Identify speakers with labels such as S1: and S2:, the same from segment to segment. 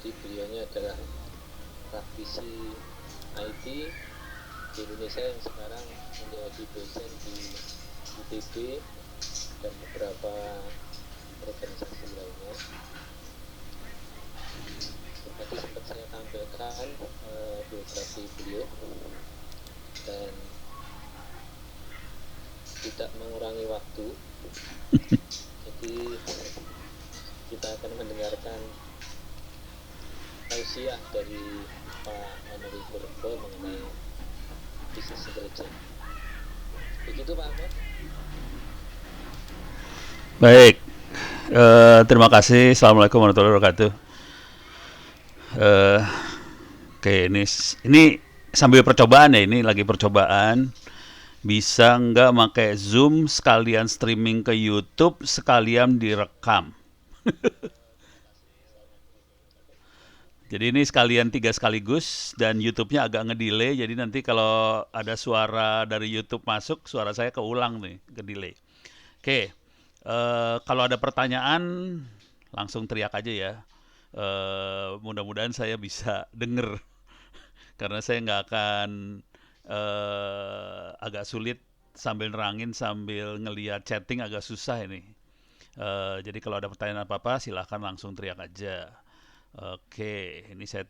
S1: Jadi beliaunya adalah praktisi IT di Indonesia yang sekarang menjadi dosen di ITB dan beberapa organisasi lainnya. Tadi sempat saya tampilkan biografi beliau dan tidak mengurangi waktu. Jadi kita akan mendengarkan tausiah dari Pak Anwar Purbo mengenai bisnis intelijen. Begitu Pak Ahmad.
S2: Baik, terima kasih. Assalamualaikum warahmatullahi wabarakatuh. Eh, Oke, ini sambil percobaan ya, ini lagi percobaan. Bisa nggak pakai Zoom sekalian streaming ke YouTube sekalian direkam. Jadi ini sekalian tiga sekaligus dan YouTube-nya agak ngedelay. Jadi nanti kalau ada suara dari YouTube masuk, suara saya keulang nih, ke delay. Oke, kalau ada pertanyaan langsung teriak aja ya. Mudah-mudahan saya bisa denger karena saya nggak akan agak sulit sambil nerangin sambil ngeliat chatting agak susah ini. Jadi kalau ada pertanyaan apa-apa silahkan langsung teriak aja. Oke, ini saya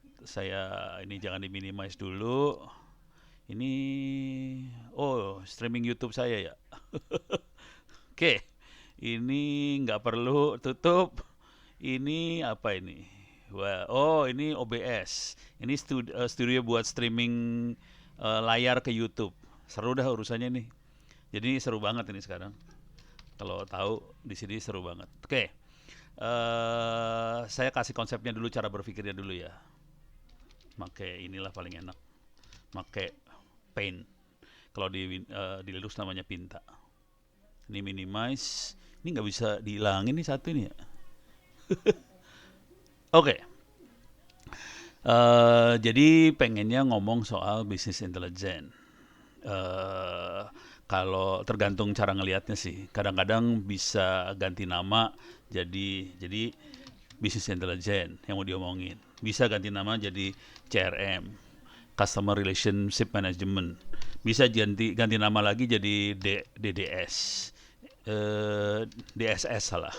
S2: ini jangan diminimize dulu. Ini oh streaming YouTube saya ya. Oke, ini nggak perlu tutup. Ini apa ini? Wah, oh ini OBS. Ini studio buat streaming layar ke YouTube. Seru dah urusannya nih. Jadi seru banget ini sekarang. Kalau tahu di sini seru banget. Oke, saya kasih konsepnya dulu, cara berpikirnya dulu ya. Make inilah paling enak. Make Paint. Kalau di Linux namanya Pinta. Ini minimize. Ini nggak bisa dihilangin nih satu ini ya. Oke, jadi pengennya ngomong soal bisnis intelijen. Eh, Kalau tergantung cara ngelihatnya sih, kadang-kadang bisa ganti nama jadi bisnis intelijen yang mau diomongin. Bisa ganti nama jadi CRM, Customer Relationship Management. Bisa ganti nama lagi jadi DDS. DSS salah.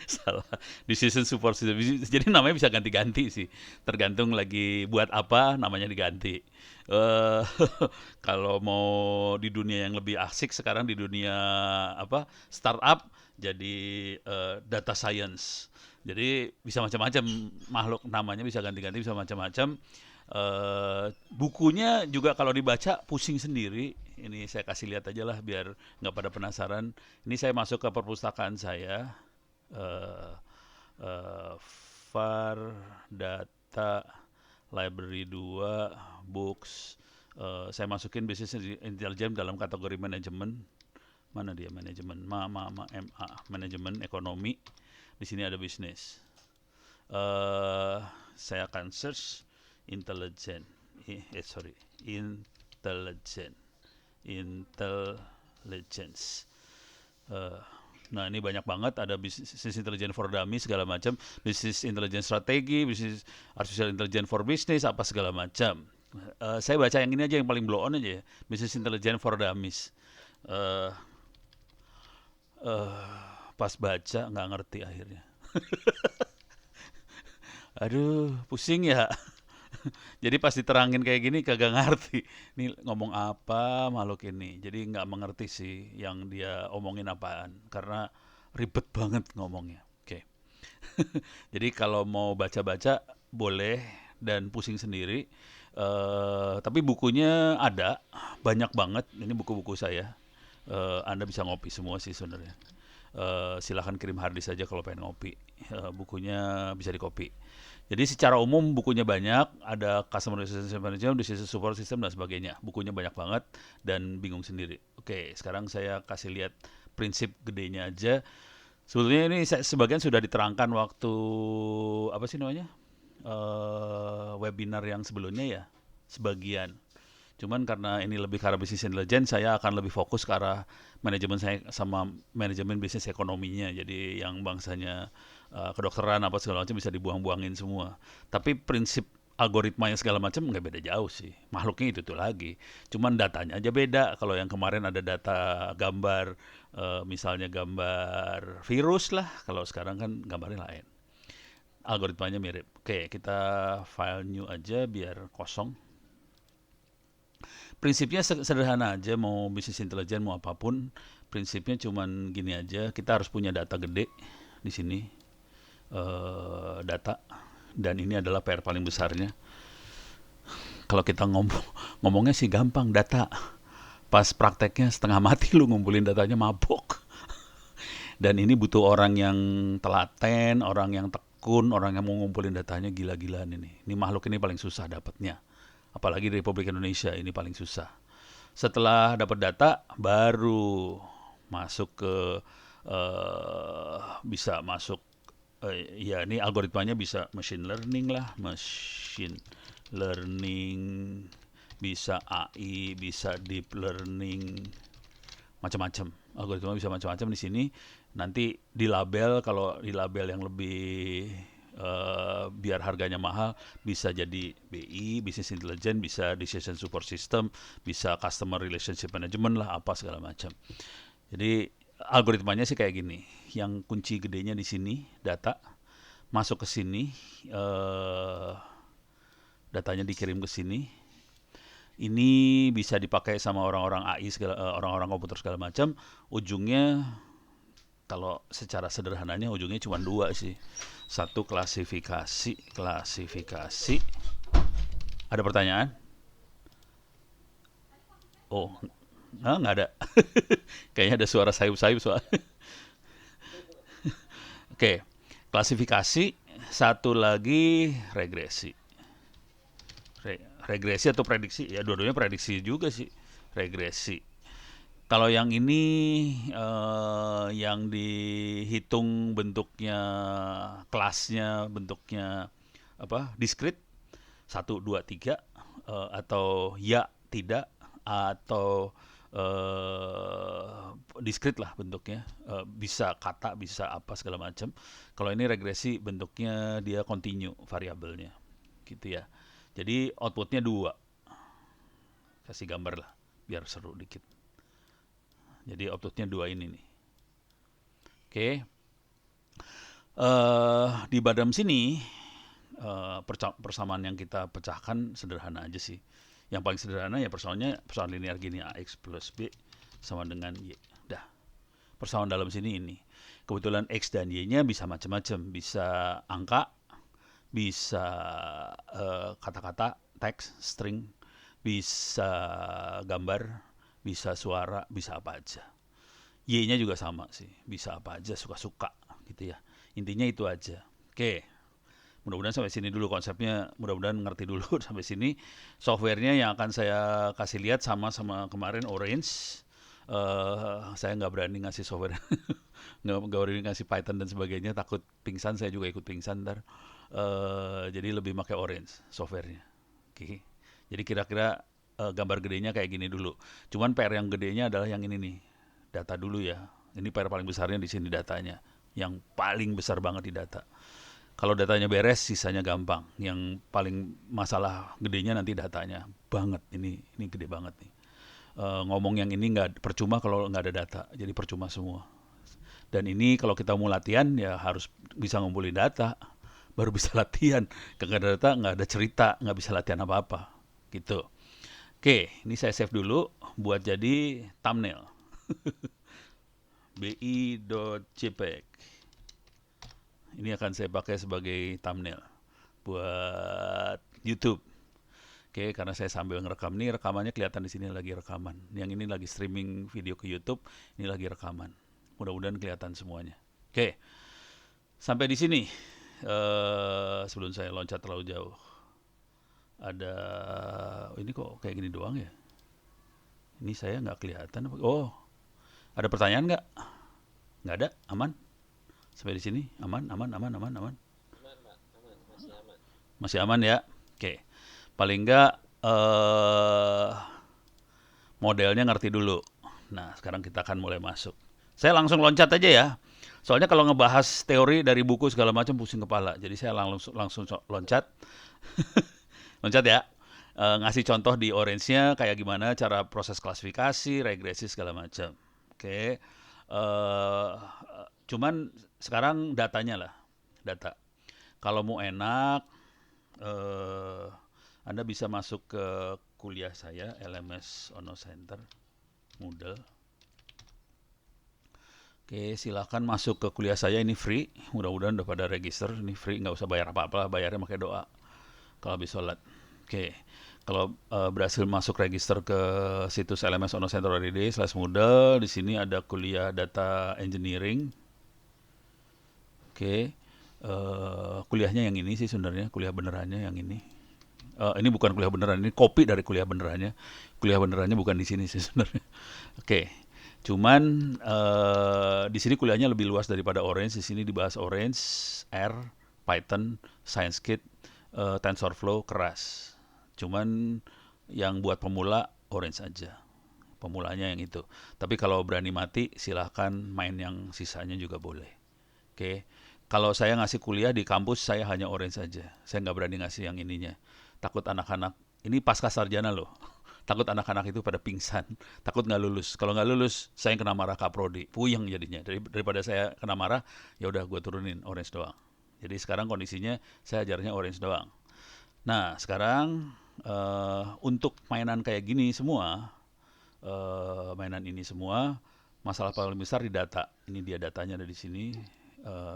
S2: Salah. Decision Support System. Jadi namanya bisa ganti-ganti sih. Tergantung lagi buat apa namanya diganti. Eh Kalau mau di dunia yang lebih asik sekarang di dunia apa startup jadi data science. Jadi bisa macam-macam makhluk namanya bisa ganti-ganti bisa macam-macam. Bukunya juga kalau dibaca pusing sendiri. Ini saya kasih lihat aja lah biar nggak pada penasaran. Ini saya masuk ke perpustakaan saya eh eh, VAR data library 2 books. Saya masukin bisnis intelligence dalam kategori manajemen. Mana dia manajemen? MA manajemen ekonomi. Di sini ada bisnis. eh saya akan search intelligent. Sorry, intelligent, intelligence. Eh, Nah ini banyak banget, ada bisnis intelligence for dummies segala macam, bisnis intelligence strategi, bisnis artificial intelligence for business, apa segala macam. Saya baca yang ini aja yang paling blow on aja ya, bisnis intelligence for dummies. Uh, Pas baca nggak ngerti akhirnya. Aduh, pusing ya. Jadi pas diterangin kayak gini kagak ngerti. Ini ngomong apa makhluk ini. Jadi nggak mengerti sih yang dia omongin apaan. Karena ribet banget ngomongnya. Oke. Jadi kalau mau baca-baca boleh dan pusing sendiri. Tapi bukunya ada banyak banget. Ini buku-buku saya. Anda bisa ngopi semua sih sebenarnya. Silahkan kirim harddisk saja kalau pengen ngopi. Bukunya bisa dikopi. Jadi secara umum bukunya banyak, ada customer relationship management, decision support system dan sebagainya. Bukunya banyak banget dan bingung sendiri. Oke, sekarang saya kasih lihat prinsip gedenya aja. Sebetulnya ini sebagian sudah diterangkan waktu apa sih namanya? Webinar yang sebelumnya ya, sebagian. Cuman karena ini lebih ke arah bisnis intelijen, saya akan lebih fokus ke arah manajemen saya sama manajemen bisnis ekonominya. Jadi yang bangsanya kedokteran apa segala macam bisa dibuang-buangin semua. Tapi prinsip algoritmanya segala macam nggak beda jauh sih. Makhluknya itu tuh lagi. Cuman datanya aja beda. Kalau yang kemarin ada data gambar, misalnya gambar virus lah. Kalau sekarang kan gambarnya lain. Algoritmanya mirip. Oke, kita file new aja biar kosong. Prinsipnya sederhana aja, mau bisnis intelijen mau apapun, prinsipnya cuman gini aja, kita harus punya data gede di sini, data, dan ini adalah PR paling besarnya. Kalau kita ngomongnya sih gampang, data. Pas prakteknya setengah mati lu ngumpulin datanya, mabok. Dan ini butuh orang yang telaten, orang yang tekun, orang yang mau ngumpulin datanya gila-gilaan ini. Ini makhluk ini paling susah dapatnya. Apalagi di Republik Indonesia ini paling susah. Setelah dapat data, baru masuk ke bisa masuk ya ini algoritmanya bisa machine learning lah, machine learning, bisa AI, bisa deep learning, macam-macam. Algoritma bisa macam-macam di sini. Nanti di label, kalau di label yang lebih biar harganya mahal, bisa jadi BI, Business Intelligence, bisa Decision Support System, bisa Customer Relationship Management lah, apa segala macam. Jadi algoritmanya sih kayak gini. Yang kunci gedenya di sini, data masuk ke sini, datanya dikirim ke sini. Ini bisa dipakai sama orang-orang AI, orang-orang komputer segala macam. Ujungnya, kalau secara sederhananya ujungnya cuma dua sih. Satu, klasifikasi. Ada pertanyaan? Oh, nggak ada. Kayaknya ada suara sayup-sayup soalnya. Oke, klasifikasi. Satu lagi, regresi. Regresi atau prediksi? Ya, dua-duanya prediksi juga sih. Regresi. Kalau yang ini yang dihitung bentuknya, kelasnya bentuknya apa? Diskrit, 1, 2, 3, atau ya, tidak, atau diskrit lah bentuknya, bisa kata, bisa apa segala macam. Kalau ini regresi, bentuknya dia continue variabelnya, gitu ya. Jadi outputnya 2. Kasih gambar lah biar seru dikit. Jadi outputnya 2 ini nih. Oke. Di bottom sini persamaan yang kita pecahkan sederhana aja sih. Yang paling sederhana ya persamaan linear gini, AX plus B sama dengan Y. Dah. Persamaan dalam sini ini. Kebetulan X dan Y-nya bisa macam-macam. Bisa angka, bisa kata-kata, teks, string, bisa gambar, bisa suara, bisa apa aja. Y-nya juga sama sih, bisa apa aja, suka-suka gitu ya. Intinya itu aja. Oke, mudah-mudahan sampai sini dulu konsepnya, mudah-mudahan ngerti dulu sampai sini. Softwarenya yang akan saya kasih lihat sama kemarin Orange. Saya nggak berani ngasih software, nggak berani ngasih Python dan sebagainya, takut pingsan, saya juga ikut pingsan ntar. Jadi lebih pakai Orange softwarenya. Oke. Jadi kira-kira gambar gedenya kayak gini dulu. Cuman PR yang gedenya adalah yang ini nih, data dulu ya. Ini PR paling besarnya di sini datanya, yang paling besar banget di data. Kalau datanya beres, sisanya gampang. Yang paling masalah gedenya nanti datanya banget. Ini gede banget nih. Ngomong yang ini nggak percuma kalau nggak ada data, jadi percuma semua. Dan ini kalau kita mau latihan ya harus bisa ngumpulin data, baru bisa latihan. Kalau nggak ada data, nggak ada cerita, nggak bisa latihan apa-apa. Gitu. Oke, ini saya save dulu buat jadi thumbnail. bi.jpg. Ini akan saya pakai sebagai thumbnail buat YouTube. Oke, karena saya sambil ngerekam nih, rekamannya kelihatan di sini lagi rekaman. Yang ini lagi streaming video ke YouTube, ini lagi rekaman. Mudah-mudahan kelihatan semuanya. Oke, sampai di sini. Sebelum saya loncat terlalu jauh, ada ini kok kayak gini doang ya? Ini saya nggak kelihatan. Oh, ada pertanyaan nggak? Nggak ada, aman? Sampai di sini, aman.
S1: Aman, Pak. Aman, masih aman.
S2: Masih aman ya? Oke. Paling nggak modelnya ngerti dulu. Nah, sekarang kita akan mulai masuk. Saya langsung loncat aja ya. Soalnya kalau ngebahas teori dari buku segala macam pusing kepala. Jadi saya langsung loncat, loncat ya. Ngasih contoh di orange-nya kayak gimana cara proses klasifikasi, regresi segala macam. Oke. Cuman sekarang datanya lah, data. Kalau mau enak, eh, Anda bisa masuk ke kuliah saya, LMS Ono Center, Moodle. Oke, silahkan masuk ke kuliah saya, ini free. Mudah-mudahan udah pada register, ini free, nggak usah bayar apa-apa, bayarnya pakai doa kalau habis sholat. Oke, kalau berhasil masuk register ke situs LMS Ono Center .id/Moodle, di sini ada kuliah data engineering. Oke, kuliahnya yang ini sih sebenarnya, kuliah benerannya yang ini. Ini bukan kuliah beneran, ini kopi dari kuliah benerannya. Kuliah benerannya bukan di sini sih sebenarnya. Oke, cuman di sini kuliahnya lebih luas daripada Orange. Di sini dibahas Orange, R, Python, ScienceKit, TensorFlow, keras. Cuman yang buat pemula Orange aja. Pemulanya yang itu. Tapi kalau berani mati, silahkan main yang sisanya juga boleh. Oke. Kalau saya ngasih kuliah di kampus, saya hanya Orange saja. Saya nggak berani ngasih yang ininya. Takut anak-anak, ini pasca sarjana loh. Takut anak-anak itu pada pingsan. Takut nggak lulus. Kalau nggak lulus, saya yang kena marah Kaprodi. Puyeng jadinya. Daripada saya kena marah, ya udah gue turunin Orange doang. Jadi sekarang kondisinya saya ajarnya Orange doang. Nah, sekarang untuk mainan kayak gini semua, mainan ini semua, masalah paling besar di data. Ini dia datanya ada di sini.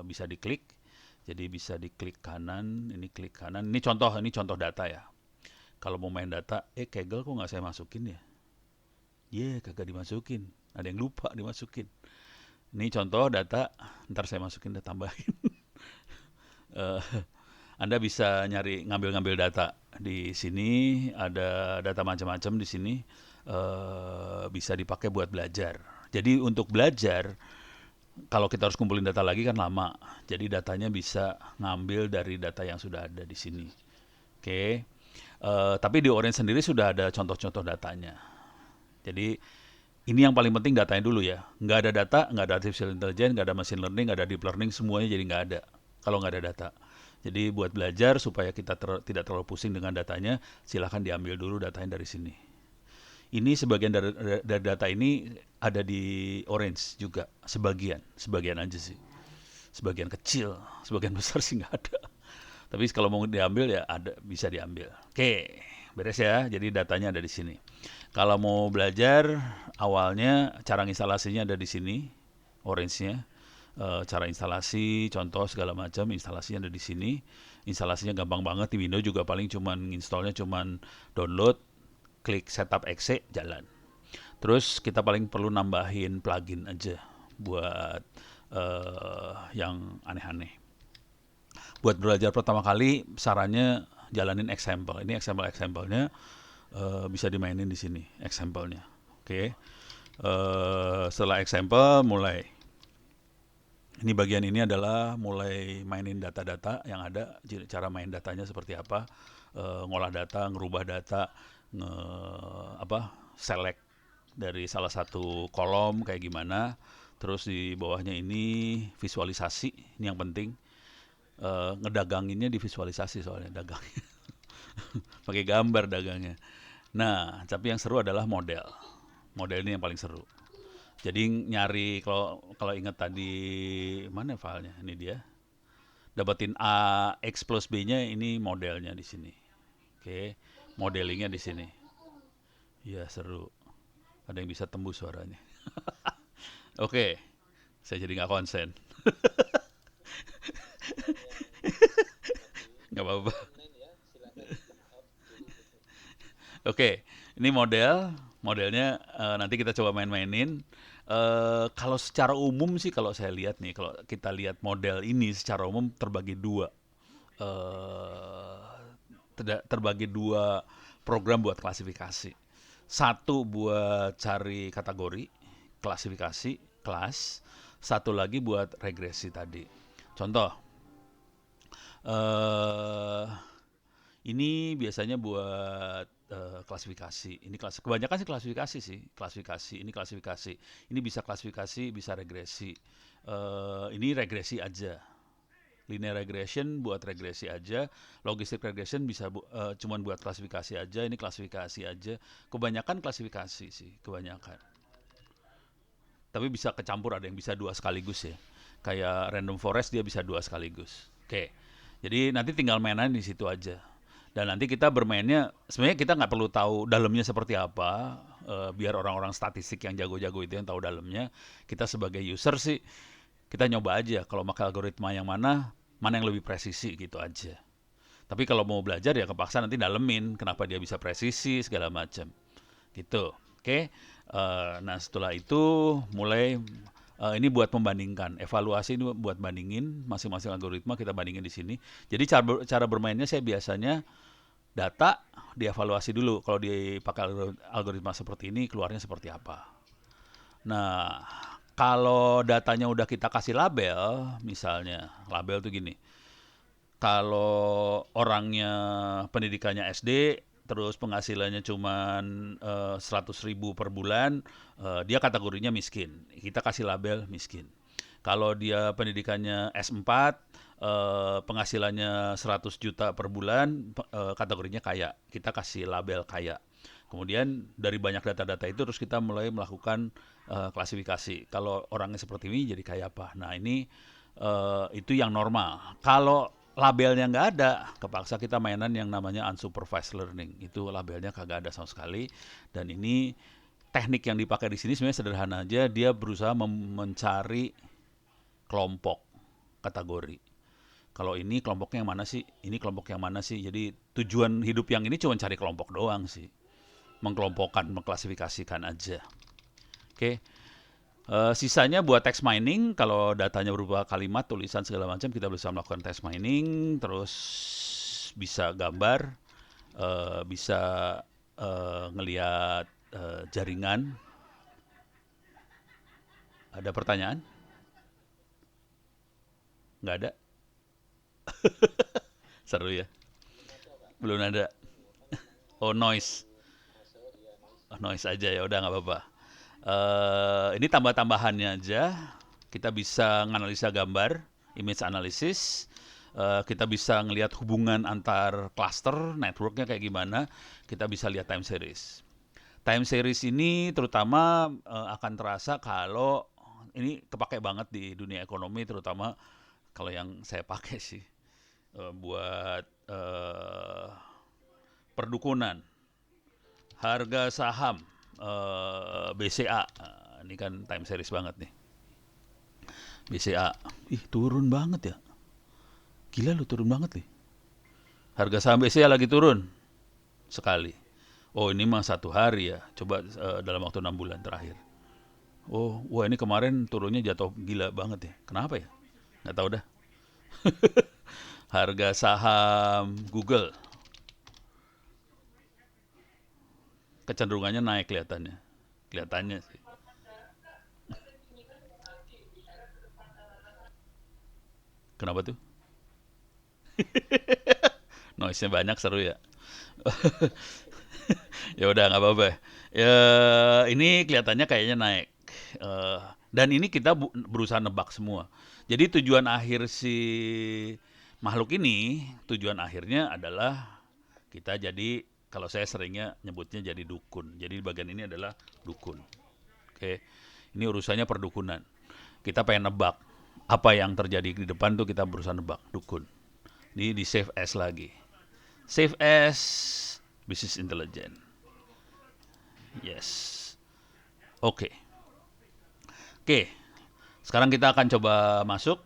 S2: Bisa diklik, jadi bisa diklik kanan, ini klik kanan. Ini contoh data ya. Kalau mau main data, Kaggle kok nggak saya masukin ya? Kagak dimasukin. Ada yang lupa dimasukin. Ini contoh data, ntar saya masukin dan tambahin. Eh, Anda bisa nyari ngambil-ngambil data di sini, ada data macam-macam di sini, bisa dipakai buat belajar. Jadi untuk belajar, kalau kita harus kumpulin data lagi kan lama. Jadi datanya bisa ngambil dari data yang sudah ada di sini. Oke. Tapi di Orange sendiri sudah ada contoh-contoh datanya. Jadi ini yang paling penting datanya dulu ya. Nggak ada data, nggak ada artificial intelligence, nggak ada machine learning, nggak ada deep learning, semuanya jadi nggak ada kalau nggak ada data. Jadi buat belajar supaya kita tidak terlalu pusing dengan datanya, silahkan diambil dulu datanya dari sini. Ini sebagian dari data ini ada di Orange juga, sebagian aja sih. Sebagian kecil, sebagian besar sih nggak ada. Tapi kalau mau diambil ya ada, bisa diambil. Oke, beres ya. Jadi datanya ada di sini. Kalau mau belajar, awalnya cara instalasinya ada di sini, Orange-nya. Cara instalasi, contoh segala macam, instalasinya ada di sini. Instalasinya gampang banget, di Windows juga paling cuman installnya cuman download, klik setup exe, jalan. Terus kita paling perlu nambahin plugin aja buat yang aneh-aneh. Buat belajar pertama kali, sarannya jalanin example. Ini example-examplenya bisa dimainin di sini, example-nya. Oke. Setelah example, mulai. Ini bagian ini adalah mulai mainin data-data yang ada, cara main datanya seperti apa, ngolah data, ngerubah data, select dari salah satu kolom kayak gimana. Terus di bawahnya ini visualisasi, ini yang penting. Ngedaganginnya di visualisasi soalnya dagangnya. Pakai gambar dagangnya. Nah, tapi yang seru adalah model. Model ini yang paling seru. Jadi nyari kalau ingat tadi mana filenya? Ini dia. Dapetin A X plus B-nya, ini modelnya di sini. Oke, modelingnya di sini. Iya, seru. Ada yang bisa tembus suaranya. Oke, saya jadi nggak konsen. Nggak apa-apa. Oke, ini modelnya nanti kita coba main-mainin. Kalau secara umum sih, kalau saya lihat nih, kalau kita lihat model ini secara umum terbagi dua, terbagi dua program buat klasifikasi. Satu buat cari kategori, klasifikasi, kelas. Satu lagi buat regresi tadi. Contoh, ini biasanya buat klasifikasi. Ini kebanyakan sih klasifikasi sih, klasifikasi. Ini bisa klasifikasi, bisa regresi. Ini regresi aja. Linear regression buat regresi aja, logistic regression bisa cuman buat klasifikasi aja, ini klasifikasi aja. Kebanyakan klasifikasi sih, kebanyakan. Tapi bisa kecampur, ada yang bisa dua sekaligus ya. Kayak random forest dia bisa dua sekaligus. Oke. Jadi nanti tinggal mainan di situ aja. Dan nanti kita bermainnya, sebenarnya kita nggak perlu tahu dalamnya seperti apa, biar orang-orang statistik yang jago-jago itu yang tahu dalamnya. Kita sebagai user sih, kita nyoba aja kalau pakai algoritma yang mana yang lebih presisi gitu aja. Tapi kalau mau belajar ya kepaksa nanti dalemin kenapa dia bisa presisi segala macam. Gitu. Oke. Nah, setelah itu mulai ini buat membandingkan, evaluasi ini buat bandingin masing-masing algoritma, kita bandingin di sini. Jadi cara bermainnya saya biasanya data dievaluasi dulu. Kalau dipakai algoritma seperti ini keluarnya seperti apa. Nah, kalau datanya udah kita kasih label, misalnya label tuh gini. Kalau orangnya pendidikannya SD, terus penghasilannya cuma 100.000 per bulan, dia kategorinya miskin. Kita kasih label miskin. Kalau dia pendidikannya S4, penghasilannya 100 juta per bulan, kategorinya kaya. Kita kasih label kaya. Kemudian dari banyak data-data itu terus kita mulai melakukan klasifikasi. Kalau orangnya seperti ini jadi kayak apa? Nah ini itu yang normal. Kalau labelnya nggak ada, kepaksa kita mainan yang namanya unsupervised learning. Itu labelnya kagak ada sama sekali. Dan ini teknik yang dipakai di sini sebenarnya sederhana aja. Dia berusaha mencari kelompok kategori. Kalau ini kelompoknya yang mana sih? Ini kelompok yang mana sih? Jadi tujuan hidup yang ini cuma cari kelompok doang sih. Mengkelompokkan, mengklasifikasikan aja. Oke. Sisanya buat text mining, kalau datanya berupa kalimat, tulisan segala macam, kita bisa melakukan text mining, terus bisa gambar, bisa ngelihat jaringan. Ada pertanyaan? Nggak ada? Seru ya? Belum ada. Oh, noise. Oh, noise aja ya, udah nggak apa-apa. Ini tambah-tambahannya aja. Kita bisa menganalisa gambar, image analysis. Kita bisa ngelihat hubungan antar cluster, networknya kayak gimana. Kita bisa lihat time series. Time series ini terutama akan terasa kalau ini kepake banget di dunia ekonomi, terutama kalau yang saya pakai sih buat perdukunan, harga saham, BCA. Ini kan time series banget nih. BCA. Ih, turun banget ya. Gila lu, turun banget nih. Harga saham BCA lagi turun sekali. Oh, ini mah 1 hari ya. Coba dalam waktu 6 bulan terakhir. Oh, wah ini kemarin turunnya jatuh gila banget ya. Kenapa ya? Nggak tahu dah. Harga saham Google kecenderungannya naik kelihatannya sih. Kenapa tuh? Noise-nya banyak, seru ya. Ya udah nggak apa-apa. Ya ini kelihatannya kayaknya naik. Dan ini kita berusaha nebak semua. Jadi tujuan akhir si makhluk ini, tujuan akhirnya adalah kita jadi, kalau saya seringnya nyebutnya jadi dukun. Jadi bagian ini adalah dukun. Oke. Ini urusannya perdukunan. Kita pengen nebak apa yang terjadi di depan tuh, kita berusaha nebak, dukun. Ini di save as lagi. Save as business intelligence. Yes. Oke. Oke. Sekarang kita akan coba masuk.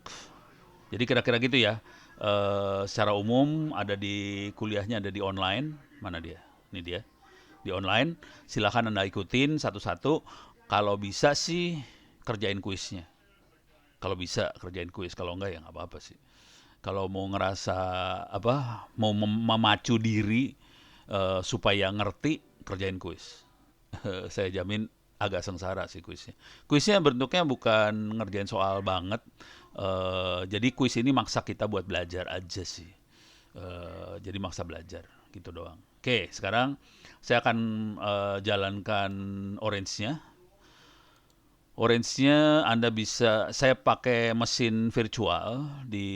S2: Jadi kira-kira gitu ya. Secara umum ada di kuliahnya, ada di online. Mana dia? Ini dia. Di online. Silakan Anda ikutin satu-satu. Kalau bisa sih kerjain kuisnya. Kalau bisa kerjain kuis, kalau enggak ya nggak apa-apa sih. Kalau mau ngerasa apa, mau memacu diri supaya ngerti, kerjain kuis. Saya jamin agak sengsara sih kuisnya. Kuisnya bentuknya bukan ngerjain soal banget. Jadi kuis ini maksa kita buat belajar aja sih. Jadi maksa belajar. gitu doang. Oke, sekarang saya akan jalankan orange-nya. Orange-nya Anda bisa, saya pakai mesin virtual di,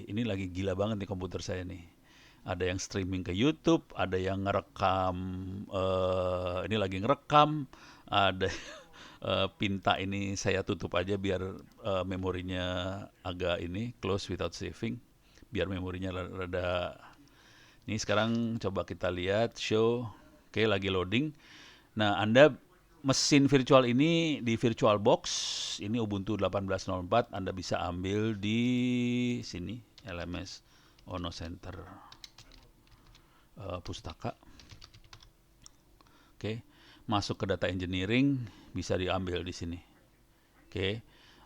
S2: ini lagi gila banget nih komputer saya nih. Ada yang streaming ke YouTube, ada yang ngerekam, ini lagi ngerekam, ada Pinta ini saya tutup aja biar memorinya agak ini close without saving, biar memorinya rada. Ini sekarang coba kita lihat show, oke lagi loading. Nah, Anda mesin virtual ini di VirtualBox, ini Ubuntu 18.04, Anda bisa ambil di sini, LMS Ono Center Pustaka. Oke, masuk ke data engineering, bisa diambil di sini. Oke,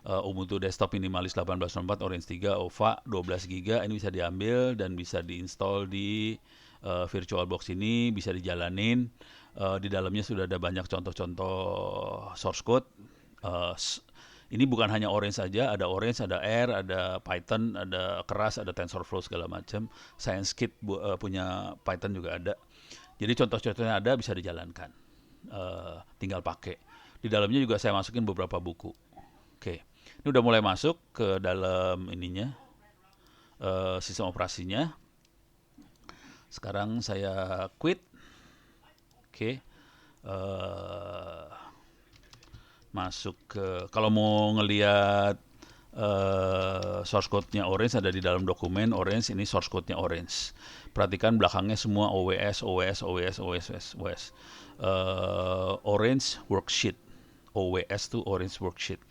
S2: Ubuntu Desktop Minimalis 18.04, Orange 3, OVA 12 GB, ini bisa diambil dan bisa diinstal di VirtualBox ini, bisa dijalanin. Di dalamnya sudah ada banyak contoh-contoh source code. Ini bukan hanya Orange saja, ada Orange, ada R, ada Python, ada Keras, ada TensorFlow segala macam. ScienceKit punya Python juga ada. Jadi contoh-contohnya ada, bisa dijalankan. Tinggal pakai. Di dalamnya juga saya masukin beberapa buku. Oke, ini udah mulai masuk ke dalam ininya, sistem operasinya. Sekarang saya quit. Oke, masuk ke, kalau mau ngelihat source code-nya Orange ada di dalam dokumen Orange, ini source code-nya Orange. Perhatikan belakangnya semua OWS, OWS, OWS, OWS, OWS. Orange Worksheet. OWS tuh Orange Worksheet.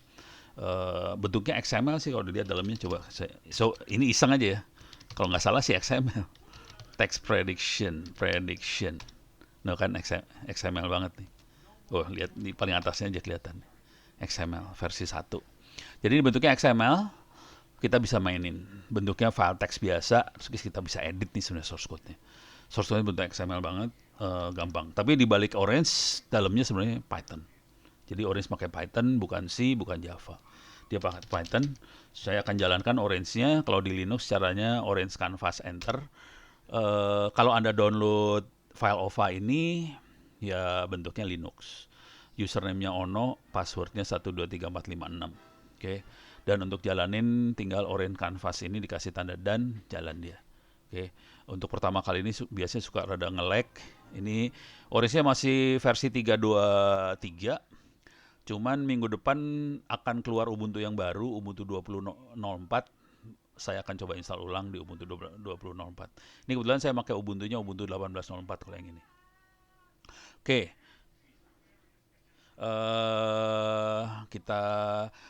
S2: Bentuknya XML sih kalau dilihat dalamnya, coba so ini iseng aja ya, kalau nggak salah sih XML. Text prediction, nah kan XML banget nih. Oh, lihat di paling atasnya aja kelihatan XML versi 1. Jadi ini bentuknya XML, kita bisa mainin bentuknya file teks biasa, terus kita bisa edit nih sebenarnya source code-nya. Source code-nya bentuk XML banget, gampang. Tapi di balik Orange dalamnya sebenarnya Python. Jadi Orange pakai Python, bukan C, bukan Java. Dia pakai Python. Saya akan jalankan Orange-nya. Kalau di Linux caranya Orange Canvas Enter. Kalau Anda download file OVA ini, ya bentuknya Linux. Username-nya Ono, password-nya 123456. Oke. Dan untuk jalanin tinggal Orange Canvas ini dikasih tanda dan jalan dia. Oke. Untuk pertama kali ini biasanya suka rada nge-lag. Ini Orange-nya masih versi 3.2.3. Cuman minggu depan akan keluar Ubuntu yang baru, Ubuntu 20.04. Saya akan coba install ulang di Ubuntu 20.04. Ini kebetulan saya pakai Ubuntunya Ubuntu 18.04 kalau yang ini. Oke. Kita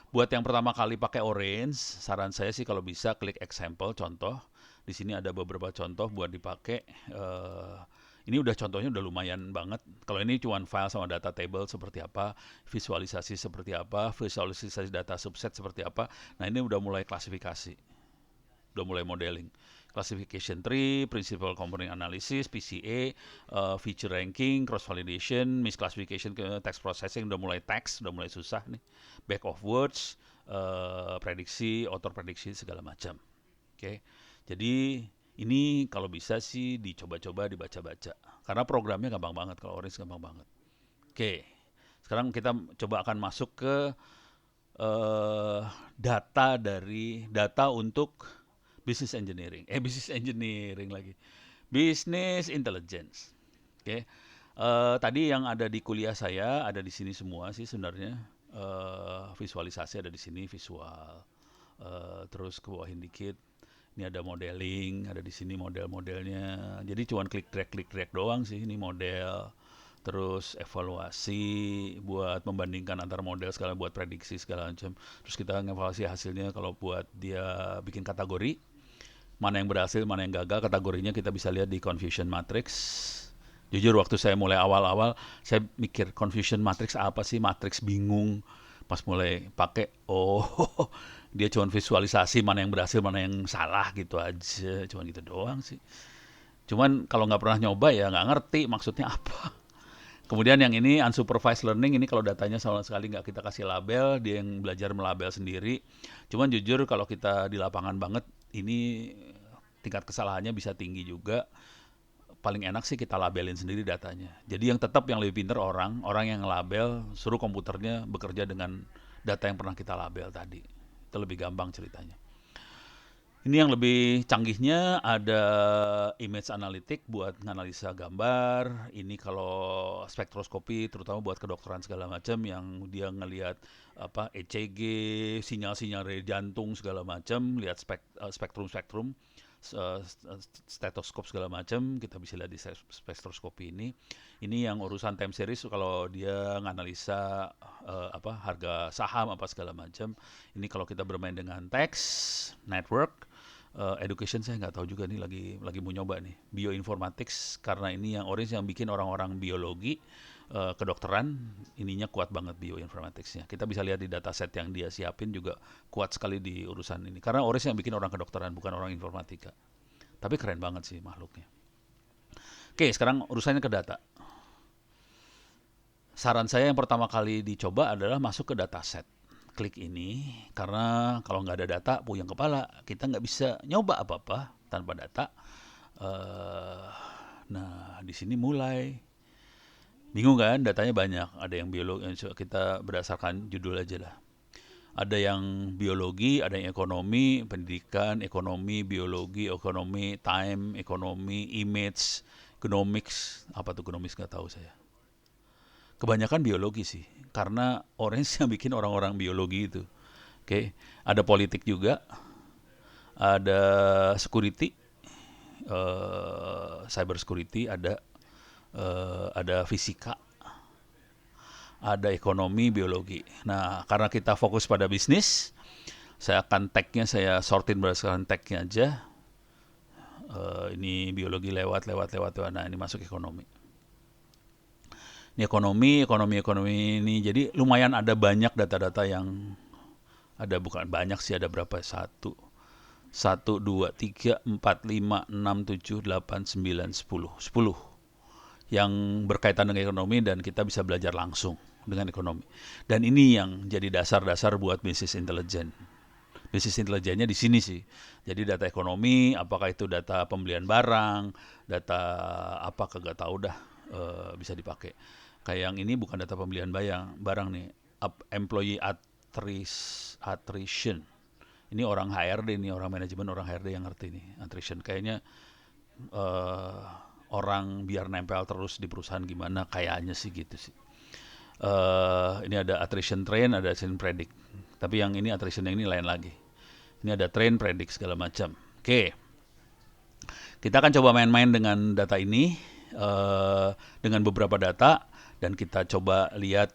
S2: buat yang pertama kali pakai Orange, saran saya sih kalau bisa klik example, contoh. Di sini ada beberapa contoh buat dipakai. Ini udah contohnya udah lumayan banget. Kalau ini cuma file sama data table seperti apa, visualisasi seperti apa, visualisasi data subset seperti apa. Nah ini udah mulai klasifikasi, udah mulai modeling. Classification tree, principal component analysis, PCA, feature ranking, cross validation, misclassification, text processing, udah mulai text, udah mulai susah nih. Back of words, prediksi, author prediksi segala macam. Oke. Jadi ini kalau bisa sih dicoba-coba dibaca-baca. Karena programnya gampang banget, kalau Orange gampang banget. Oke. Sekarang kita coba akan masuk ke data untuk business engineering. Business engineering lagi. Business intelligence. Oke. Tadi yang ada di kuliah saya ada di sini semua sih sebenarnya. Visualisasi ada di sini, visual. Terus ke bawahin dikit. Ini ada modeling, ada di sini model-modelnya. Jadi cuma klik drag doang sih ini model. Terus evaluasi buat membandingkan antar model segala, buat prediksi segala macam. Terus kita ngevaluasi hasilnya kalau buat dia bikin kategori. Mana yang berhasil, mana yang gagal, kategorinya kita bisa lihat di confusion matrix. Jujur waktu saya mulai awal-awal, saya mikir confusion matrix apa sih? Matrix bingung. Pas mulai pakai, dia cuma visualisasi mana yang berhasil, mana yang salah gitu aja. Cuma gitu doang sih. Cuman kalau nggak pernah nyoba ya nggak ngerti maksudnya apa. Kemudian yang ini unsupervised learning, ini kalau datanya sama sekali nggak kita kasih label, dia yang belajar melabel sendiri. Cuman jujur kalau kita di lapangan banget, ini tingkat kesalahannya bisa tinggi juga. paling enak sih kita labelin sendiri datanya. Jadi yang tetap yang lebih pintar orang yang ngelabel, suruh komputernya bekerja dengan data yang pernah kita label tadi. Itu lebih gampang ceritanya. Ini yang lebih canggihnya ada image analytic buat nganalisa gambar. Ini kalau spektroskopi terutama buat kedokteran segala macam yang dia ngelihat apa ECG, sinyal-sinyal dari jantung segala macam, lihat spektrum-spektrum, stetoskop segala macam, kita bisa lihat di spektroskopi ini. Ini yang urusan time series kalau dia nganalisa apa harga saham apa segala macam. Ini kalau kita bermain dengan teks, network, education saya nggak tahu juga nih lagi mau nyoba nih bioinformatics karena ini yang orange yang bikin orang-orang biologi kedokteran ininya kuat banget bioinformaticsnya. Kita bisa lihat di dataset yang dia siapin juga kuat sekali di urusan ini karena orange yang bikin orang kedokteran bukan orang informatika. Tapi keren banget sih makhluknya. Oke, sekarang urusannya ke data. Saran saya yang pertama kali dicoba adalah masuk ke dataset. Klik ini karena kalau nggak ada data puyeng kepala, kita nggak bisa nyoba apa-apa tanpa data. Nah di sini mulai bingung kan, datanya banyak. Ada yang biologi, kita berdasarkan judul aja lah. Ada yang biologi, ada yang ekonomi, pendidikan, ekonomi, biologi, ekonomi, time, ekonomi, image, genomics. Apa tuh genomics nggak tahu saya. Kebanyakan biologi sih, karena orange yang bikin orang-orang biologi itu. Oke, ada politik juga, ada security, cyber security, ada fisika, ada ekonomi, biologi. Nah, karena kita fokus pada bisnis, saya akan tag-nya saya sortin berdasarkan tag-nya aja. Ini biologi lewat. Nah, ini masuk ekonomi. Ini ekonomi ini. Jadi lumayan ada banyak data-data yang ada, bukan banyak sih, ada berapa? 1, 2, 3, 4, 5, 6, 7, 8, 9, 10. 10 yang berkaitan dengan ekonomi dan kita bisa belajar langsung dengan ekonomi. Dan ini yang jadi dasar-dasar buat bisnis intelijen. Bisnis intelijennya di sini sih. Jadi data ekonomi, apakah itu data pembelian barang, data apa kagak tahu dah, bisa dipakai. Kayak yang ini bukan data pembelian barang nih, employee attrition. Ini orang HRD nih, orang manajemen, orang HRD yang ngerti nih attrition. Kayaknya orang biar nempel terus di perusahaan gimana, kayaknya sih gitu sih. Ini ada attrition train, ada attrition predict. Tapi yang ini attrition yang ini lain lagi. Ini ada train, predict segala macam. Oke. Kita akan coba main-main dengan data ini, dengan beberapa data, dan kita coba lihat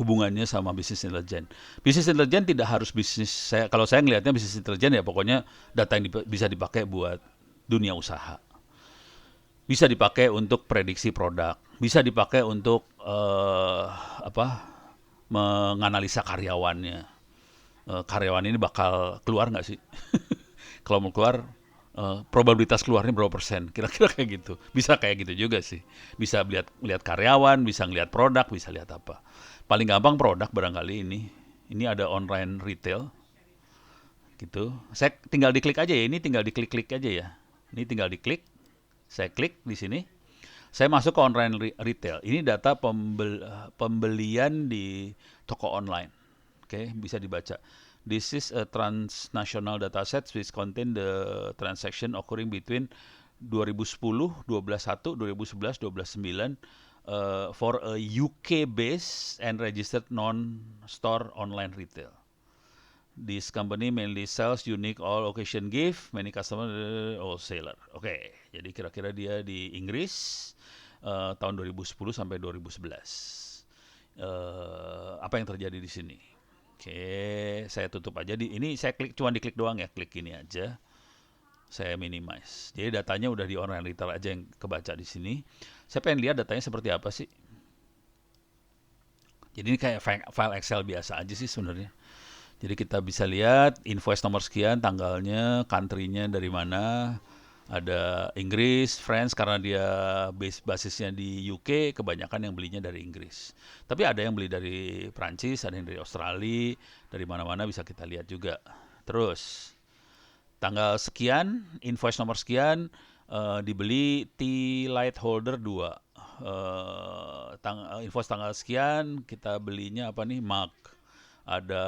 S2: hubungannya sama bisnis intelijen. Bisnis intelijen tidak harus bisnis. Kalau saya ngelihatnya bisnis intelijen ya pokoknya data yang bisa dipakai buat dunia usaha. Bisa dipakai untuk prediksi produk, bisa dipakai untuk menganalisa karyawannya. Karyawan ini bakal keluar nggak sih? Kalau mau keluar, probabilitas keluarnya berapa persen? Kira-kira kayak gitu. Bisa kayak gitu juga sih. Bisa lihat karyawan, bisa ngelihat produk, bisa lihat apa. Paling gampang produk barangkali ini. Ini ada online retail, gitu. Saya tinggal diklik aja ya. Ini tinggal diklik-klik aja ya. Ini tinggal diklik. Saya klik di sini. Saya masuk ke online retail. Ini data pembelian di toko online. Oke, bisa dibaca. This is a transnational dataset which contain the transaction occurring between 2010, 12.1, 2011, 12.9 for a UK-based and registered non-store online retail. This company mainly sells unique all occasion gift, many customer wholesaler. Oke, jadi kira-kira dia di Inggris tahun 2010 sampai 2011. Apa yang terjadi di sini? Oke, saya tutup aja. Ini saya cuma diklik doang ya, klik ini aja. Saya minimize. Jadi datanya udah di online retail aja yang kebaca di sini. Saya pengen lihat datanya seperti apa sih. Jadi ini kayak file Excel biasa aja sih sebenarnya. Jadi kita bisa lihat invoice nomor sekian, tanggalnya, country-nya dari mana. Ada Inggris, France karena dia basisnya di UK, kebanyakan yang belinya dari Inggris. Tapi ada yang beli dari Prancis, ada yang dari Australia, dari mana-mana bisa kita lihat juga. Terus tanggal sekian, invoice nomor sekian, Dibeli T-Light Holder 2. Invoice tanggal sekian, kita belinya apa nih? Mug. Ada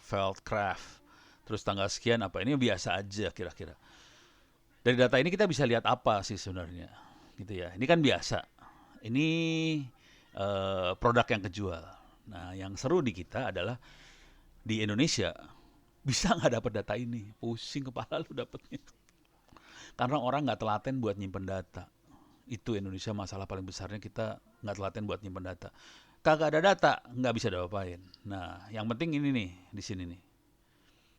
S2: Feldcraft. Terus tanggal sekian apa? Ini biasa aja kira-kira. Dari data ini kita bisa lihat apa sih sebenarnya? Gitu ya. Ini kan biasa. Ini produk yang kejual. Nah, yang seru di kita adalah di Indonesia bisa nggak dapat data ini? Pusing kepala lu dapetnya. Karena orang nggak telaten buat nyimpen data. Itu Indonesia masalah paling besarnya, kita nggak telaten buat nyimpen data. Kagak ada data, nggak bisa diapain. Nah, yang penting ini nih, di sini nih.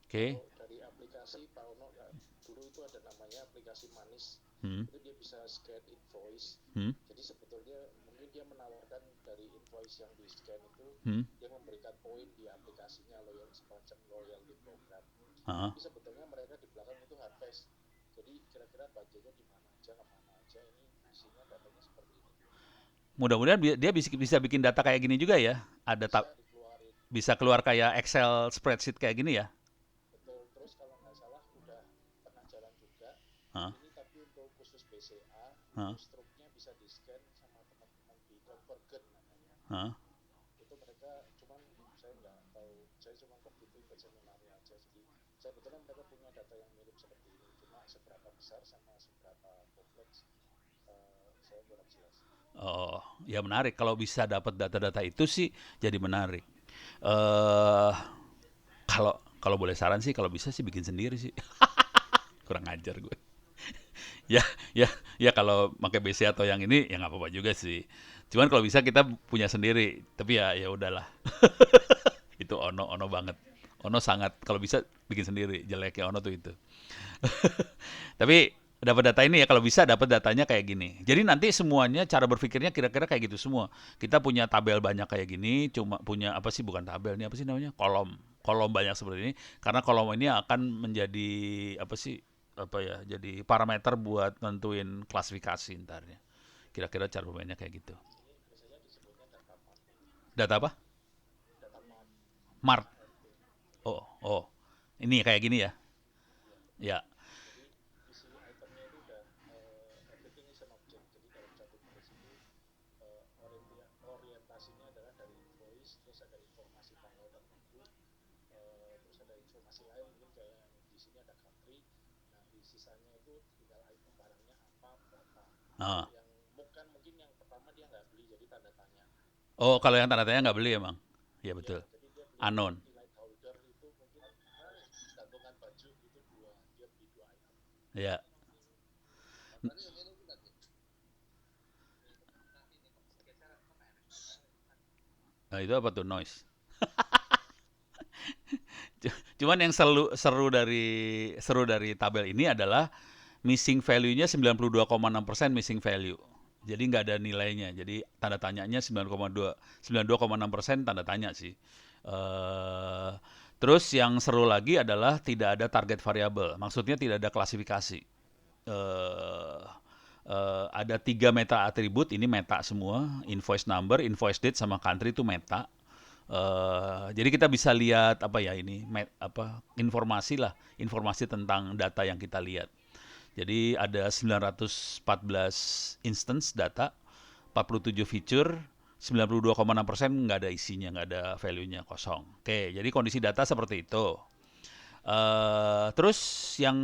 S2: Oke.
S1: Kalau dari aplikasi Pak Ono ya, dulu itu ada namanya aplikasi Manis.
S2: Hmm.
S1: Itu dia bisa scan invoice.
S2: Hmm.
S1: Jadi sebetulnya mungkin dia menawarkan dari invoice yang di scan itu, dia memberikan poin di aplikasinya semacam loyalty program. Tapi sebetulnya mereka di belakang itu harvest. Jadi kira-kira budgetnya di mana aja, kemana aja, ini isinya datanya seperti ini.
S2: Mudah-mudahan dia bisa bikin data kayak gini juga ya. Ada
S1: Bisa dikeluarin.
S2: bisa keluar kayak Excel spreadsheet kayak gini ya.
S1: Betul. Terus kalau nggak salah udah pernah jalan juga. Ini tapi untuk khusus BCA, struknya bisa di scan sama teman-teman di Convergen namanya. Itu mereka cuman saya nggak tahu, saya cuma waktu itu ikut seminarnya aja. Jadi sebetulnya mereka punya data yang mirip seperti ini, cuma seberapa besar sama seberapa kompleks saya kurang jelas.
S2: Oh, ya menarik. Kalau bisa dapat data-data itu sih jadi menarik. Kalau kalau boleh saran sih, kalau bisa sih bikin sendiri sih. Kurang ajar gue. ya, ya kalau pakai BC atau yang ini ya nggak apa-apa juga sih. Cuman kalau bisa kita punya sendiri. Tapi ya udahlah. Itu Ono banget. Ono sangat kalau bisa bikin sendiri. Jeleknya Ono tuh itu. Tapi dapat data ini ya, kalau bisa dapat datanya kayak gini. Jadi nanti semuanya cara berpikirnya kira-kira kayak gitu semua. Kita punya tabel banyak kayak gini, cuma punya apa sih, bukan tabel, ini apa sih namanya? Kolom banyak seperti ini, karena kolom ini akan menjadi apa sih? Apa ya? Jadi parameter buat nentuin klasifikasi ntarnya. Kira-kira cara bermainnya kayak gitu. Data apa? Mart. Oh. Ini kayak gini ya. Ya.
S1: Isi itemnya itu udah everything is an object. Jadi dalam satu baris itu orientasinya adalah dari invoice, terus ada informasi tanggal tertentu, terus ada informasi lain mungkin kayak di sini ada country. Nah di sisanya itu tinggal item barangnya apa berapa. Yang bukan mungkin yang pertama dia nggak beli, jadi tanda tanya.
S2: Oh, kalau yang tanda tanya nggak beli emang? Ya betul.
S1: Ya, jadi dia beli
S2: Unknown.
S1: nilai holder itu mungkin gantungan baju itu dia beli 2 item.
S2: Ya. Nah, itu apa tuh noise? Cuman yang seru dari tabel ini adalah missing value-nya 92,6% missing value. Jadi nggak ada nilainya. Jadi tanda tanyanya 92,6% tanda tanya sih. Terus yang seru lagi adalah tidak ada target variabel. Maksudnya tidak ada klasifikasi. Ada 3 meta atribut, ini meta semua, invoice number, invoice date, sama country itu meta. Jadi kita bisa lihat apa ya ini, informasi tentang data yang kita lihat. Jadi ada 914 instance data, 47 feature, 92,6% nggak ada isinya, nggak ada value-nya, kosong. Oke, jadi kondisi data seperti itu. Terus yang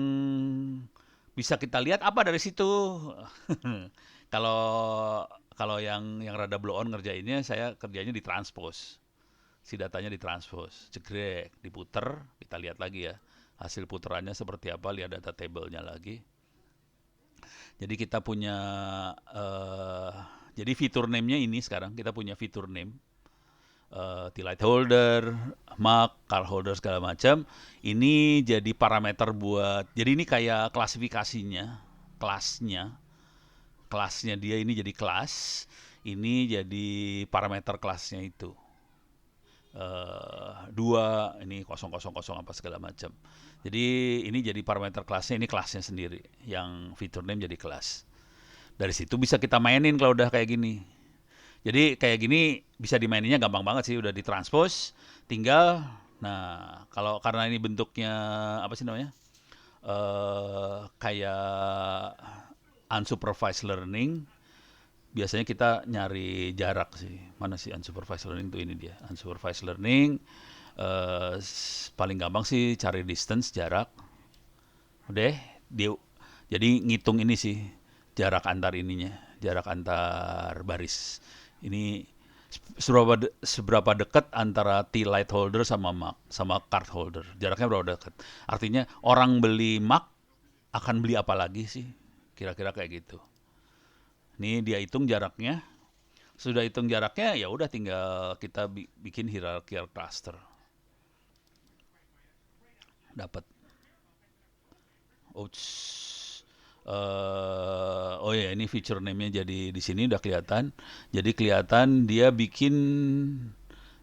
S2: bisa kita lihat apa dari situ? Kalau yang rada blow on ngerjainnya, saya kerjanya di transpose. Si datanya di transpose, jegrek, diputer, kita lihat lagi ya. Hasil puterannya seperti apa, lihat data table-nya lagi. Jadi kita punya jadi fitur name-nya ini sekarang kita punya fitur name. T-Light holder, mark, car holder segala macam. Ini jadi parameter buat, jadi ini kayak klasifikasinya, kelasnya dia ini jadi kelas, ini jadi parameter kelasnya itu. 2 ini 000 apa segala macam. Jadi ini jadi parameter kelasnya, ini kelasnya sendiri, yang fitur name jadi kelas. Dari situ bisa kita mainin kalau udah kayak gini. Jadi kayak gini bisa dimaininnya gampang banget sih, udah ditranspose, tinggal. Nah, kalau karena ini bentuknya apa sih namanya? Kayak unsupervised learning, biasanya kita nyari jarak sih. Mana sih unsupervised learning tuh, ini dia. Unsupervised learning paling gampang sih cari distance, jarak. Udah, dia jadi ngitung ini sih jarak antar ininya, jarak antar baris. Ini seberapa dekat antara T light holder sama Mac sama card holder. Jaraknya berapa dekat? Artinya orang beli Mac akan beli apa lagi sih? Kira-kira kayak gitu. Ini dia hitung jaraknya. Sudah hitung jaraknya, ya udah tinggal kita bikin hierarchical cluster. Dapat. Oh ya, ini feature name-nya jadi di sini udah kelihatan. Jadi kelihatan dia bikin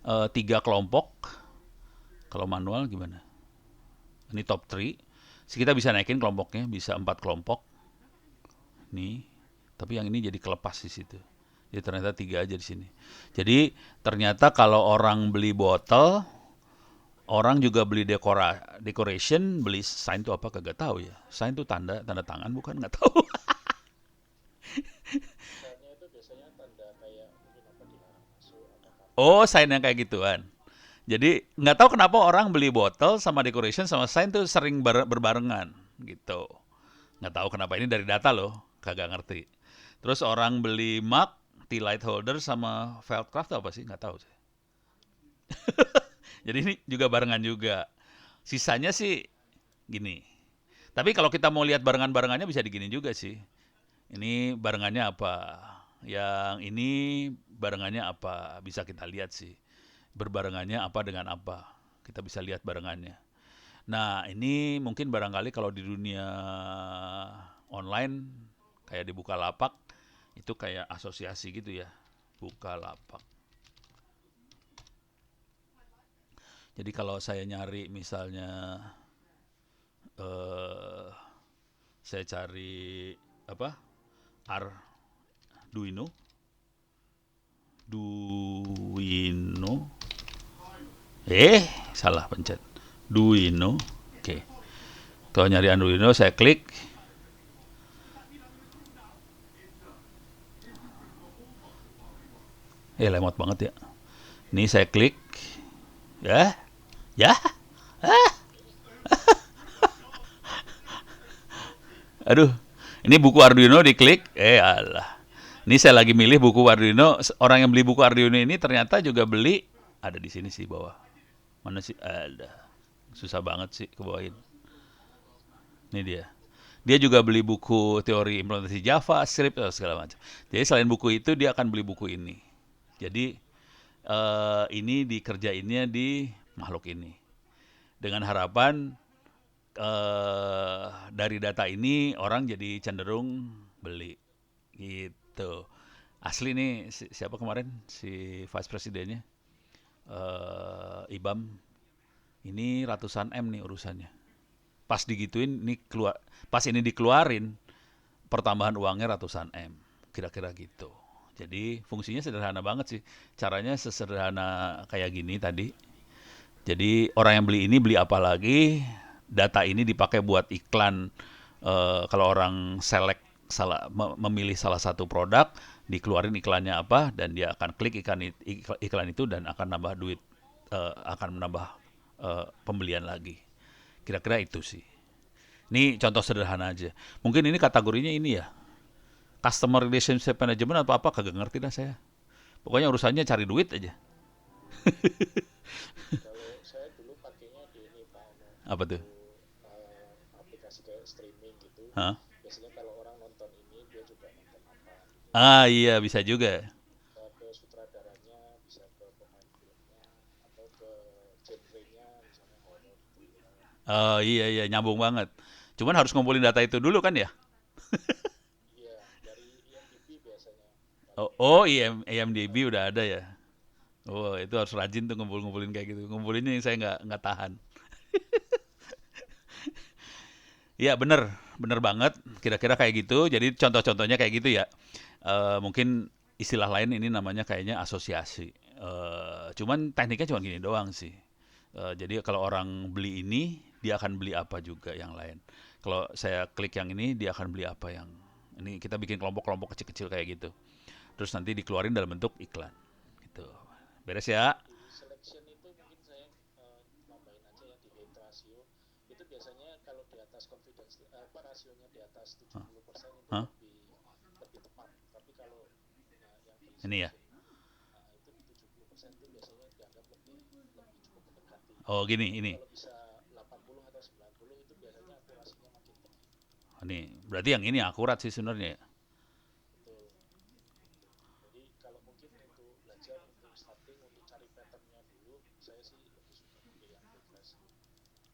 S2: 3 kelompok. Kalau manual gimana? Ini top 3. Kita bisa naikin kelompoknya, bisa 4 kelompok. Nih, tapi yang ini jadi kelepas di situ. Jadi ternyata 3 aja di sini. Jadi ternyata kalau orang beli botol, orang juga beli decoration, beli sign itu apa kagak tahu ya. Sign itu tanda tangan bukan, nggak tahu.
S1: Misalnya itu biasanya tanda kayak mungkin apa dilarang masuk apa.
S2: Oh, sign yang kayak gituan. Jadi nggak tahu kenapa orang beli botol sama decoration sama sign tuh sering berbarengan gitu. Nggak tahu kenapa, ini dari data loh, kagak ngerti. Terus orang beli mug, tea light holder sama Feldcraft apa sih? Nggak tahu sih. Jadi ini juga barengan juga. Sisanya sih gini. Tapi kalau kita mau lihat barengan-barengannya bisa digini juga sih. Ini barengannya apa? Yang ini barengannya apa? Bisa kita lihat sih. Berbarengannya apa dengan apa? Kita bisa lihat barengannya. Nah, ini mungkin barangkali kalau di dunia online kayak di Bukalapak itu kayak asosiasi gitu ya. Bukalapak. Jadi kalau saya nyari misalnya saya cari apa? Arduino. Salah pencet. Duino. Oke. Kalau nyari Arduino saya klik. Lemot banget ya. Ini saya klik. Ya. Aduh. Ini buku Arduino diklik. Allah. Ini saya lagi milih buku Arduino. Orang yang beli buku Arduino ini ternyata juga beli, ada di sini sih bawah. Mana sih? Ada. Susah banget sih kebawain. Ini dia. Dia juga beli buku teori implementasi Java, script, segala macam. Jadi selain buku itu dia akan beli buku ini. Jadi ini dikerjainnya di makhluk ini. Dengan harapan dari data ini orang jadi cenderung beli. Gitu. Asli nih siapa kemarin si vice presidennya IBAM, ini ratusan M nih urusannya. Pas digituin ini keluar, pas ini dikeluarin pertambahan uangnya ratusan M, kira-kira gitu. Jadi fungsinya sederhana banget sih. Caranya sesederhana kayak gini tadi. Jadi orang yang beli ini beli apa lagi? Data ini dipakai buat iklan. Kalau orang memilih salah satu produk, dikeluarin iklannya apa, dan dia akan klik iklan itu dan akan nambah duit, akan menambah pembelian lagi. Kira-kira itu sih. Ini contoh sederhana aja. Mungkin ini kategorinya ini ya, customer relationship management atau apa, kagak ngerti dah saya. Pokoknya urusannya cari duit aja.
S1: Kalau saya dulu pakainya di ini Pak,
S2: Apa tuh?
S1: aplikasi kayak streaming gitu.
S2: Hah?
S1: Biasanya kalau orang nonton ini dia juga nonton apa.
S2: Iya bisa juga.
S1: Ke sutradaranya, bisa ke pemain filmnya, atau ke genre-nya, misalnya horror, thriller.
S2: Oh iya nyambung banget. Cuman harus ngumpulin data itu dulu kan ya?
S1: Iya, dari IMDb biasanya.
S2: IMDb udah ada ya. Oh, itu harus rajin tuh ngumpulin kayak gitu. Ngumpulinnya yang saya nggak tahan. Iya bener banget. Kira-kira kayak gitu. Jadi contoh-contohnya kayak gitu ya. Mungkin istilah lain ini namanya kayaknya asosiasi. Cuman tekniknya cuma gini doang sih. Jadi kalau orang beli ini, dia akan beli apa juga yang lain. Kalau saya klik yang ini, dia akan beli apa yang Ini kita bikin kelompok-kelompok kecil-kecil kayak gitu. Terus nanti dikeluarin dalam bentuk iklan. Gitu. Beres ya?
S1: Di selection itu mungkin saya nambahin aja ya di hate ratio. Itu biasanya kalau di atas confidence rasionya di atas 70% itu
S2: Hah?
S1: lebih tepat. Tapi kalau yang di
S2: Ini ya.
S1: selection itu di 70% itu biasanya dianggap lebih cukup mendekati.
S2: Oh, gini, ini.
S1: Kalau bisa 80 atau 90 itu biasanya akurasinya makin tinggi.
S2: Ini berarti yang ini akurat sih sebenarnya ya.
S1: Betul. Jadi kalau mungkin untuk belajar, untuk starting, untuk cari patternnya dulu, saya sih lebih suka pakai yang hate ratio.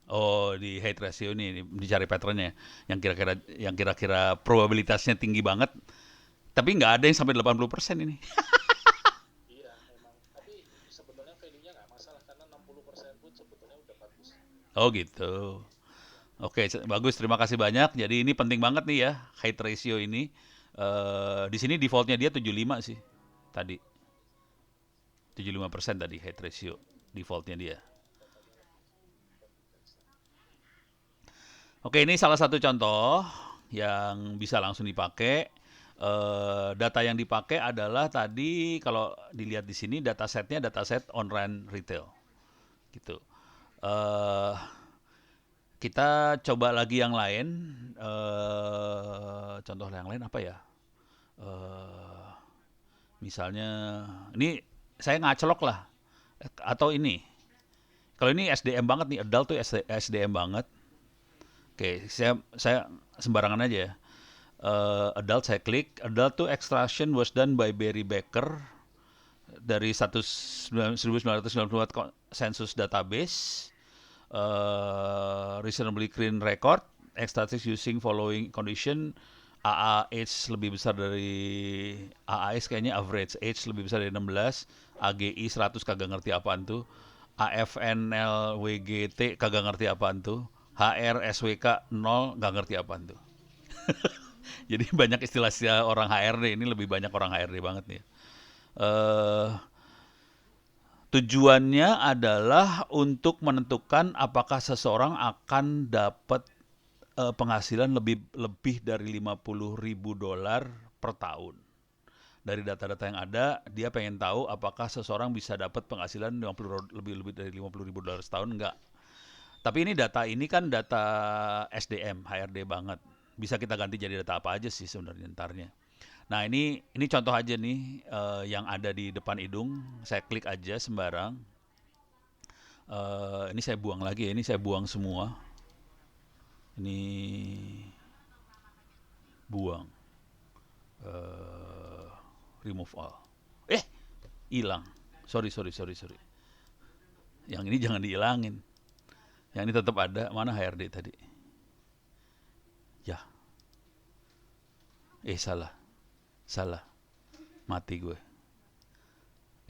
S2: Oh, di hate ratio ini dicari patternnya yang kira-kira probabilitasnya tinggi banget. Tapi nggak ada yang sampai 80% ini.
S1: Iya, memang. Tapi sebetulnya value-nya nggak masalah karena 60% pun sebetulnya udah bagus.
S2: Oh gitu. Oke, bagus. Terima kasih banyak. Jadi ini penting banget nih ya, hate ratio ini. Di sini defaultnya dia 75 sih. Tadi 75% tadi hate ratio defaultnya dia.
S1: Datanya lebih konstan.
S2: Oke, ini salah satu contoh yang bisa langsung dipakai. Data yang dipakai adalah tadi kalau dilihat di sini datasetnya dataset online retail gitu. Eh, kita coba lagi yang lain. Contoh yang lain apa ya? Eh, Misalnya ini saya ngacelok lah. Atau ini. Kalau ini SDM banget nih, adult tuh SDM banget. Oke, saya sembarangan aja ya. Adult saya klik. Adult tuh extraction was done by Barry Becker dari 1994 census database. Reasonably clean record. Statistics using following condition. AAH lebih besar dari AAS kayaknya average age lebih besar dari 16, AGI 100 kagak ngerti apaan tuh, AFNL WGT kagak ngerti apaan tuh, HR SWK 0 nggak ngerti apaan tuh. Jadi banyak istilah-istilah orang HRD, ini lebih banyak orang HRD banget nih. Eh Tujuannya adalah untuk menentukan apakah seseorang akan dapat penghasilan lebih dari $50.000 per tahun. Dari data-data yang ada, dia pengen tahu apakah seseorang bisa dapat penghasilan lebih dari $50.000 setahun, enggak. Tapi ini kan data SDM, HRD banget. Bisa kita ganti jadi data apa aja sih sebenarnya ntarnya. Nah, ini contoh aja nih yang ada di depan hidung. Saya klik aja sembarang. Ini saya buang lagi ya, ini saya buang semua. Ini buang. Eh, Remove all. Hilang. Sorry. Yang ini jangan dihilangin. Yang ini tetap ada. Mana HRD tadi? Ya. Salah. Mati gue.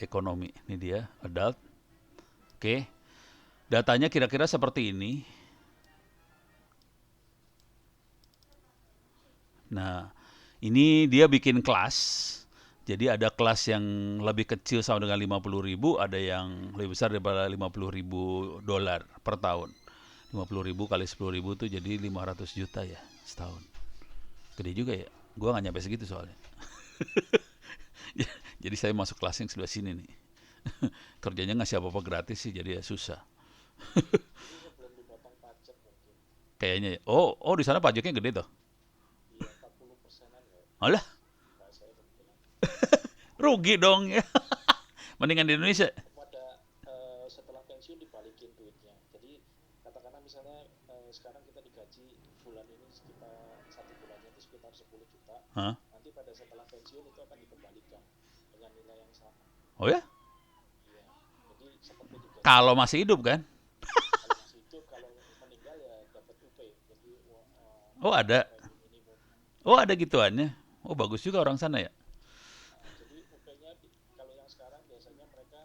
S2: Ekonomi. Ini dia. Adult. Oke. Datanya kira-kira seperti ini. Nah, ini dia bikin kelas. Jadi ada kelas yang lebih kecil sama dengan 50.000, ada yang lebih besar daripada $50.000 per tahun. 50.000 kali 10.000 tuh jadi 500 juta ya setahun. Gede juga ya. Gua nggak nyampe segitu soalnya. Jadi saya masuk kelas yang sebelah sini nih. Kerjanya ngasih apa-apa gratis sih, jadi ya susah.
S1: Ini sebelum dipotong pajak mungkin.
S2: Kayaknya ya. Oh di sana pajaknya gede tuh.
S1: Iya, 40%-an ya.
S2: Alah,
S1: Pak saya kebetulan.
S2: rugi dong ya. Mendingan di Indonesia.
S1: Pada setelah pensiun dibalikin duitnya. Jadi katakanlah misalnya sekarang kita digaji bulan ini sekitar satu bulannya itu sekitar 10 juta.
S2: Hah?
S1: Nanti pada setelah pensiun itu akan dikembalikan dengan nilai yang sama.
S2: Oh ya?
S1: Iya. Jadi seperti digaji.
S2: Kalau masih hidup kan?
S1: Kalau masih hidup, kalau meninggal ya dapat UP. Jadi
S2: Oh ada.
S1: upah minimum.
S2: Oh ada gituannya. Oh bagus juga orang sana ya.
S1: Jadi UP-nya kalau yang sekarang biasanya mereka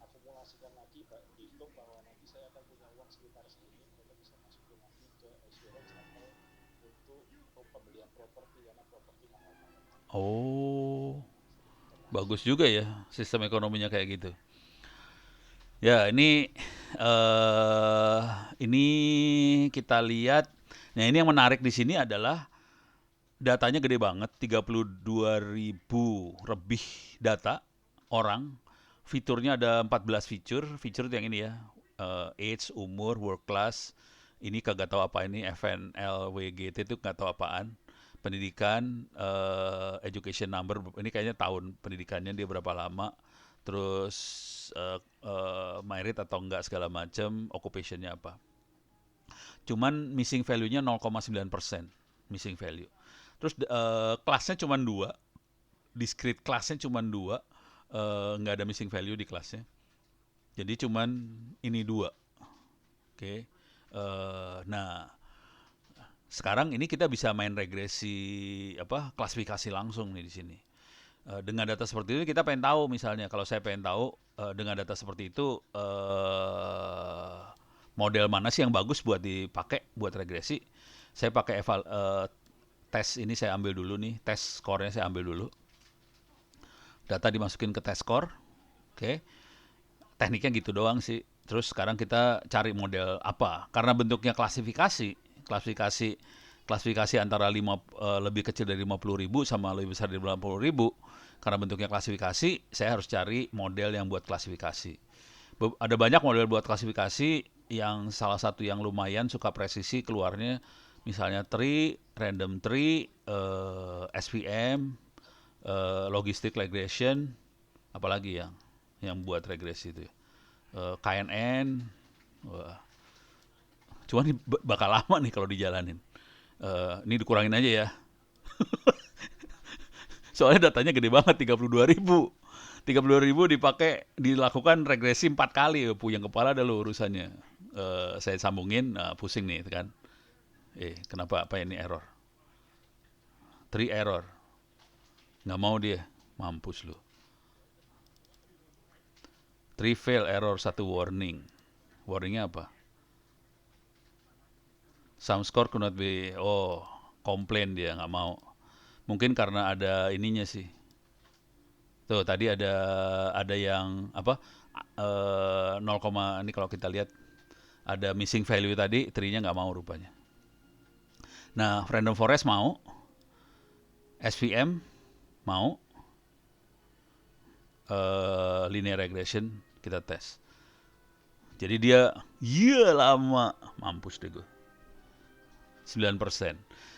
S1: akumulasikan lagi, dihitung bahwa nanti saya akan punya uang sekitar segini, mereka bisa masukin lagi ke assurance atau untuk pembelian properti karena properti mahal banget.
S2: Oh bagus juga ya sistem ekonominya kayak gitu. Ya ini kita lihat. Nah ini yang menarik di sini adalah datanya gede banget, 32.000 lebih data orang. Fiturnya ada 14 fitur. Fitur yang ini ya, age, umur, work class. Ini kagak tahu apa ini, FNL, WGT itu nggak tahu apaan. Pendidikan, education number, ini kayaknya tahun pendidikannya dia berapa lama. Terus merit atau enggak segala macam, occupationnya apa. Cuman missing value-nya 0,9% missing value. Terus kelasnya cuma 2, discrete kelasnya cuma 2, nggak ada missing value di kelasnya. Jadi cuman ini 2. Oke. Nah, sekarang ini kita bisa main regresi klasifikasi langsung nih di sini. Dengan data seperti itu kita pengen tahu, misalnya kalau saya pengen tahu dengan data seperti itu model mana sih yang bagus buat dipakai buat regresi. Saya pakai tes ini, saya ambil dulu nih, tes score-nya saya ambil dulu. Data dimasukin ke tes score. Oke. Tekniknya gitu doang sih. Terus sekarang kita cari model apa? Karena bentuknya klasifikasi antara lebih kecil dari 50.000 sama lebih besar dari 80.000. Karena bentuknya klasifikasi, saya harus cari model yang buat klasifikasi. Ada banyak model buat klasifikasi, yang salah satu yang lumayan suka presisi keluarnya, misalnya tree, random tree, SVM, logistic regression, apalagi yang buat regresi itu ya. KNN, wah. Cuman ini bakal lama nih kalau dijalanin. Ini dikurangin aja ya. Soalnya datanya gede banget, 32.000. 32.000 dilakukan regresi 4 kali, puyeng kepala ada lo urusannya. Saya sambungin, pusing nih kan. Kenapa apa ini error? 3 error. Nggak mau dia, mampus lo. 3 fail error, 1 warning. Warningnya apa? Some score could not be, komplain dia, nggak mau. Mungkin karena ada ininya sih. Tuh tadi ada yang apa? 0, ini kalau kita lihat ada missing value tadi, tree-nya nggak mau rupanya. Nah, random forest mau, SVM mau, linear regression kita tes. Jadi dia, lama, mampus deh gue. 9%.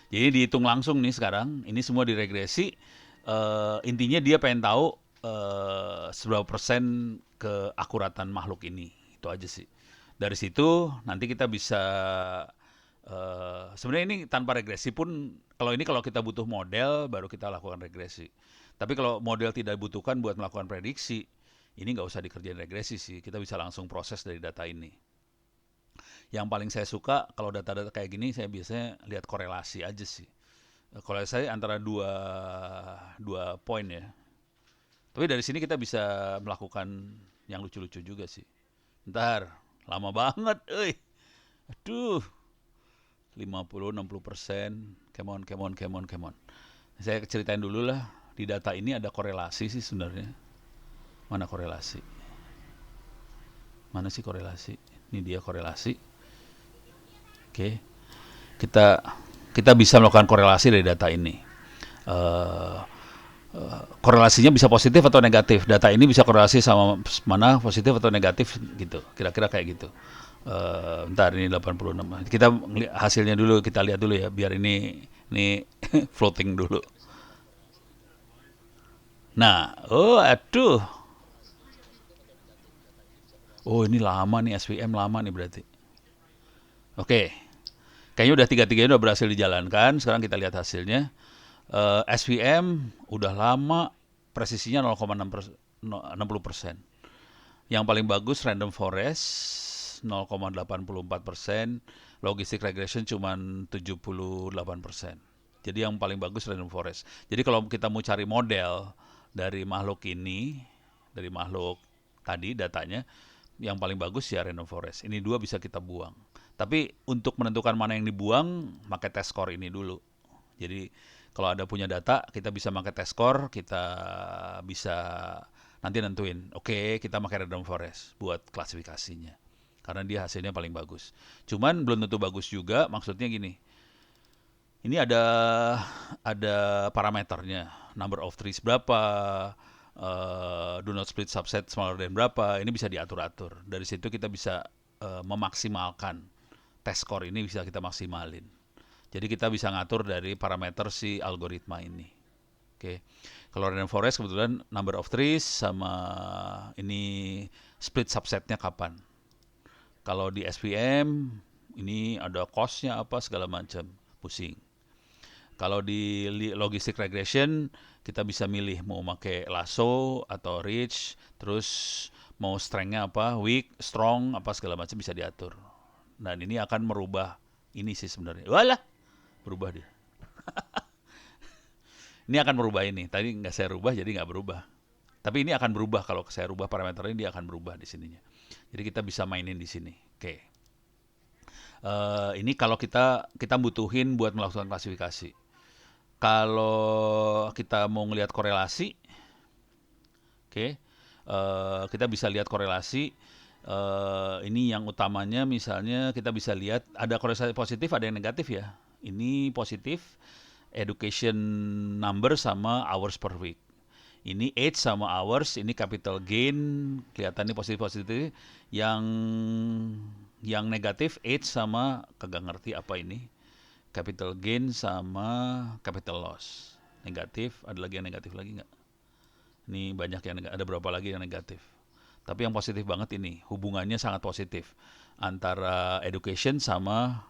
S2: Jadi dihitung langsung nih sekarang, ini semua diregresi. Intinya dia pengen tahu seberapa persen keakuratan makhluk ini. Itu aja sih. Dari situ nanti kita bisa, sebenarnya ini tanpa regresi pun, kalau kita butuh model baru kita lakukan regresi. Tapi kalau model tidak dibutuhkan buat melakukan prediksi, ini nggak usah dikerjain regresi sih. Kita bisa langsung proses dari data ini. Yang paling saya suka kalau data-data kayak gini, saya biasanya lihat korelasi aja sih. Kalau saya antara dua poin ya. Tapi dari sini kita bisa melakukan yang lucu-lucu juga sih. Ntar, lama banget, aduh, 50-60%, come on. Saya ceritain dulu lah, di data ini ada korelasi sih sebenarnya. Mana korelasi? Mana sih korelasi? Ini dia korelasi. Oke, kita bisa melakukan korelasi dari data ini. Korelasinya bisa positif atau negatif. Data ini bisa korelasi sama mana, positif atau negatif gitu. Kira-kira kayak gitu. Bentar, ini 86. Kita hasilnya dulu, kita lihat dulu ya, biar ini floating dulu. Nah, aduh. Ini lama nih, SVM lama nih berarti. Oke. Kayaknya udah tiga-tiganya udah berhasil dijalankan. Sekarang kita lihat hasilnya. SVM udah lama, presisinya 0,60%. Yang paling bagus random forest 0,84%, logistic regression cuma 78%. Jadi yang paling bagus random forest. Jadi kalau kita mau cari model dari makhluk ini, dari makhluk tadi datanya, yang paling bagus ya random forest. Ini 2 bisa kita buang. Tapi untuk menentukan mana yang dibuang, pakai test score ini dulu. Jadi kalau ada punya data, kita bisa pakai test score, kita bisa nanti nentuin, oke, kita pakai random forest buat klasifikasinya. Karena dia hasilnya paling bagus. Cuman belum tentu bagus juga, maksudnya gini. Ini ada parameternya, number of trees berapa, do not split subset smaller than berapa, ini bisa diatur-atur. Dari situ kita bisa memaksimalkan test score ini, bisa kita maksimalin. Jadi kita bisa ngatur dari parameter si algoritma ini. Oke. Kalau random forest kebetulan number of trees sama ini split subsetnya kapan. Kalau di SVM ini ada cost-nya apa segala macam, pusing. Kalau di logistic regression kita bisa milih mau pakai lasso atau reach, terus mau strength-nya apa, weak, strong, apa segala macam bisa diatur. Dan ini akan merubah ini sih sebenarnya. Walah, berubah dia. Ini akan merubah ini. Tadi nggak saya rubah jadi nggak berubah. Tapi ini akan berubah kalau saya rubah parameternya, dia akan berubah di sininya. Jadi kita bisa mainin di sini. Oke. Ini kalau kita butuhin buat melakukan klasifikasi. Kalau kita mau ngelihat korelasi, oke, kita bisa lihat korelasi. Ini yang utamanya, misalnya kita bisa lihat ada korelasi positif, ada yang negatif ya. Ini positif, education number sama hours per week. Ini age sama hours, ini capital gain, kelihatannya positif-positif. Yang negatif age sama, kagak ngerti apa ini, capital gain sama capital loss. Negatif, ada lagi yang negatif lagi nggak? Ini banyak yang negatif, ada berapa lagi yang negatif. Tapi yang positif banget ini, hubungannya sangat positif antara education sama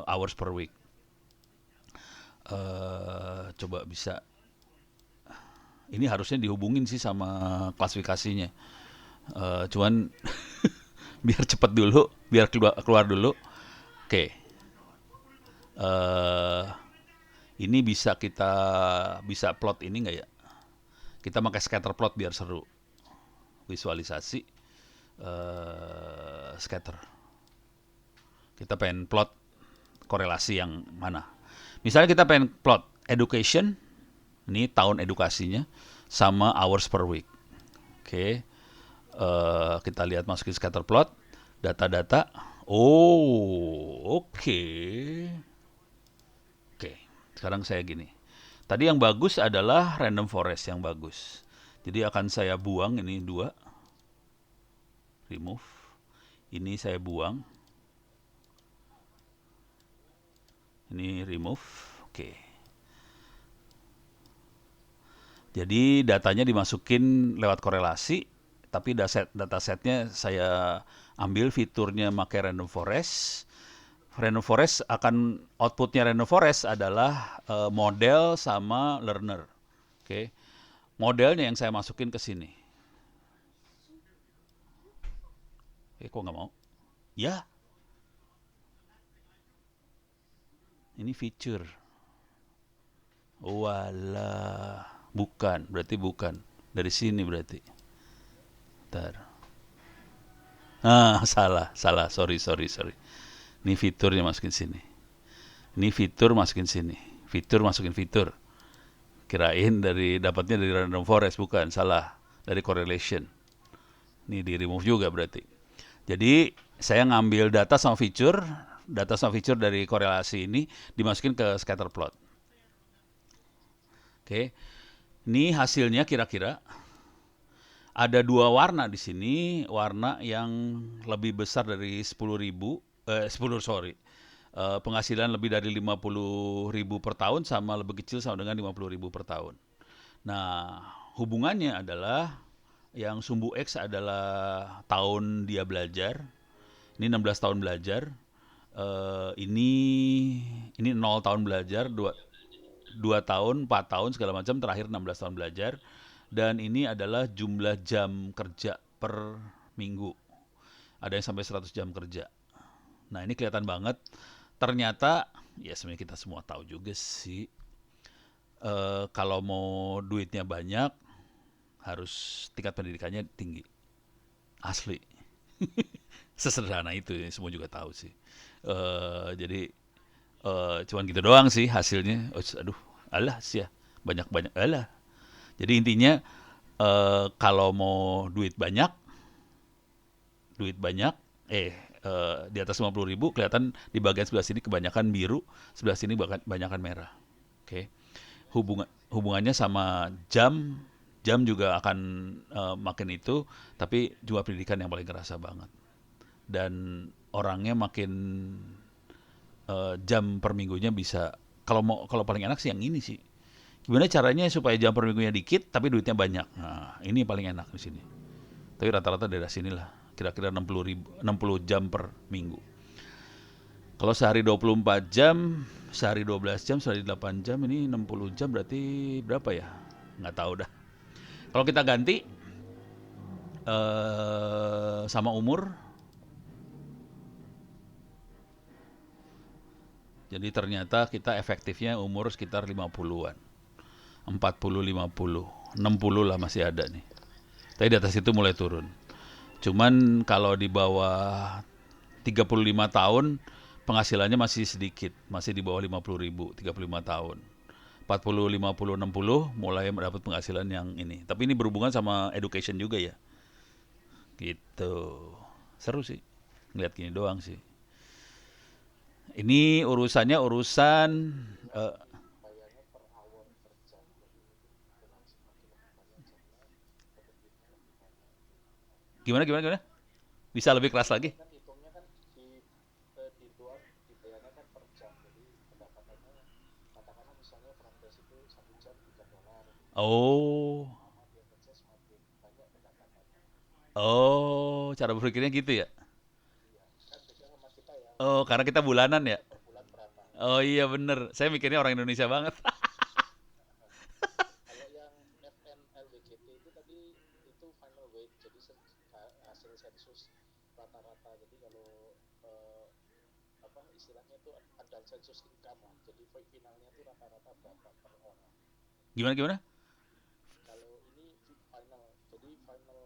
S2: hours per week. Coba bisa, ini harusnya dihubungin sih sama klasifikasinya. Cuman biar cepet dulu, biar keluar dulu. Oke. Ini bisa bisa plot ini nggak ya? Kita pakai scatter plot biar seru. Visualisasi scatter. Kita pengen plot korelasi yang mana? Misalnya kita pengen plot education, ini tahun edukasinya, sama hours per week. Oke. Kita lihat masukin scatter plot, data-data. Oh, oke. Oke, sekarang saya gini. Tadi yang bagus adalah random forest yang bagus. Jadi akan saya buang ini 2. Remove. Ini saya buang. Ini remove. Oke. Jadi datanya dimasukin lewat korelasi, tapi datasetnya saya ambil fiturnya pakai random forest. Random forest akan, outputnya random forest adalah model sama learner. Oke. Modelnya yang saya masukin ke sini. Kok nggak mau? Ya. Ini feature. Walah. Bukan, berarti bukan. Dari sini berarti. Bentar. Salah. Sorry. Ini fiturnya masukin sini. Ini fitur masukin sini. Fitur masukin fitur. Kirain dapatnya dari random forest, bukan, salah. Dari correlation. Ini di remove juga berarti. Jadi saya ngambil data sama feature dari korelasi ini dimasukin ke scatter plot. Oke. Ini hasilnya kira-kira ada 2 warna di sini, warna yang lebih besar dari 10.000, penghasilan lebih dari 50.000 per tahun sama lebih kecil sama dengan 50.000 per tahun. Nah, hubungannya adalah yang sumbu X adalah tahun dia belajar. Ini 16 tahun belajar. Ini 0 tahun belajar, 2 tahun, 4 tahun segala macam, terakhir 16 tahun belajar. Dan ini adalah jumlah jam kerja per minggu. Ada yang sampai 100 jam kerja. Nah, ini kelihatan banget. Ternyata, ya sebenarnya kita semua tahu juga sih, kalau mau duitnya banyak, harus tingkat pendidikannya tinggi. Asli. Sesederhana itu, ya, semua juga tahu sih. Jadi, cuman gitu doang sih hasilnya. Aduh, alah sih ya. Banyak-banyak, alah. Jadi intinya, kalau mau duit banyak, di atas 50.000 kelihatan di bagian sebelah sini kebanyakan biru, sebelah sini kebanyakan merah. Oke. Hubungannya sama jam, jam juga akan makin itu, tapi jumlah pendidikan yang paling kerasa banget. Dan orangnya makin jam per minggunya bisa, kalau paling enak sih yang ini sih. Gimana caranya supaya jam per minggunya dikit tapi duitnya banyak. Nah, ini paling enak di sini. Tapi rata-rata daerah sini lah, kira-kira 60 jam per minggu. Kalau sehari 24 jam, sehari 12 jam, sehari 8 jam, ini 60 jam berarti berapa ya? Nggak tahu dah. Kalau kita ganti sama umur, jadi ternyata kita efektifnya umur sekitar 50-an. 40, 50, 60 lah masih ada nih. Tapi di atas itu mulai turun. Cuman kalau di bawah 35 tahun penghasilannya masih sedikit, masih di bawah 50.000, 35 tahun. 40, 50, 60 mulai mendapat penghasilan yang ini. Tapi ini berhubungan sama education juga ya. Gitu. Seru sih. Ngeliat gini doang sih. Ini urusannya urusan eh,
S1: bayarnya per hour per jam, jadi mungkin dengan semakin banyak jamnya penduduknya lebih banyak.
S2: gimana gimana gimana? Bisa lebih keras lagi?
S1: Kan hitungnya kan di luar dibayarnya kan per jam, jadi pendapatannya katakanlah misalnya front desk itu 1 jam $3,
S2: Oh.
S1: semakin lama dia kerja semakin banyak pendapatannya.
S2: Oh, cara berpikirnya gitu ya?
S1: Iya, kan beda sama kita yang
S2: Oh, karena kita bulanan ya?
S1: bayarnya per bulan berapa.
S2: Oh iya bener, saya mikirnya orang Indonesia banget.
S1: Kalau yang FNLWGT itu tadi itu final weight, jadi hasil sensus rata-rata. Jadi kalau apa istilahnya itu adult census income lah. Jadi finalnya itu rata-rata berapa per orang.
S2: Gimana gimana?
S1: Kalau ini final, jadi final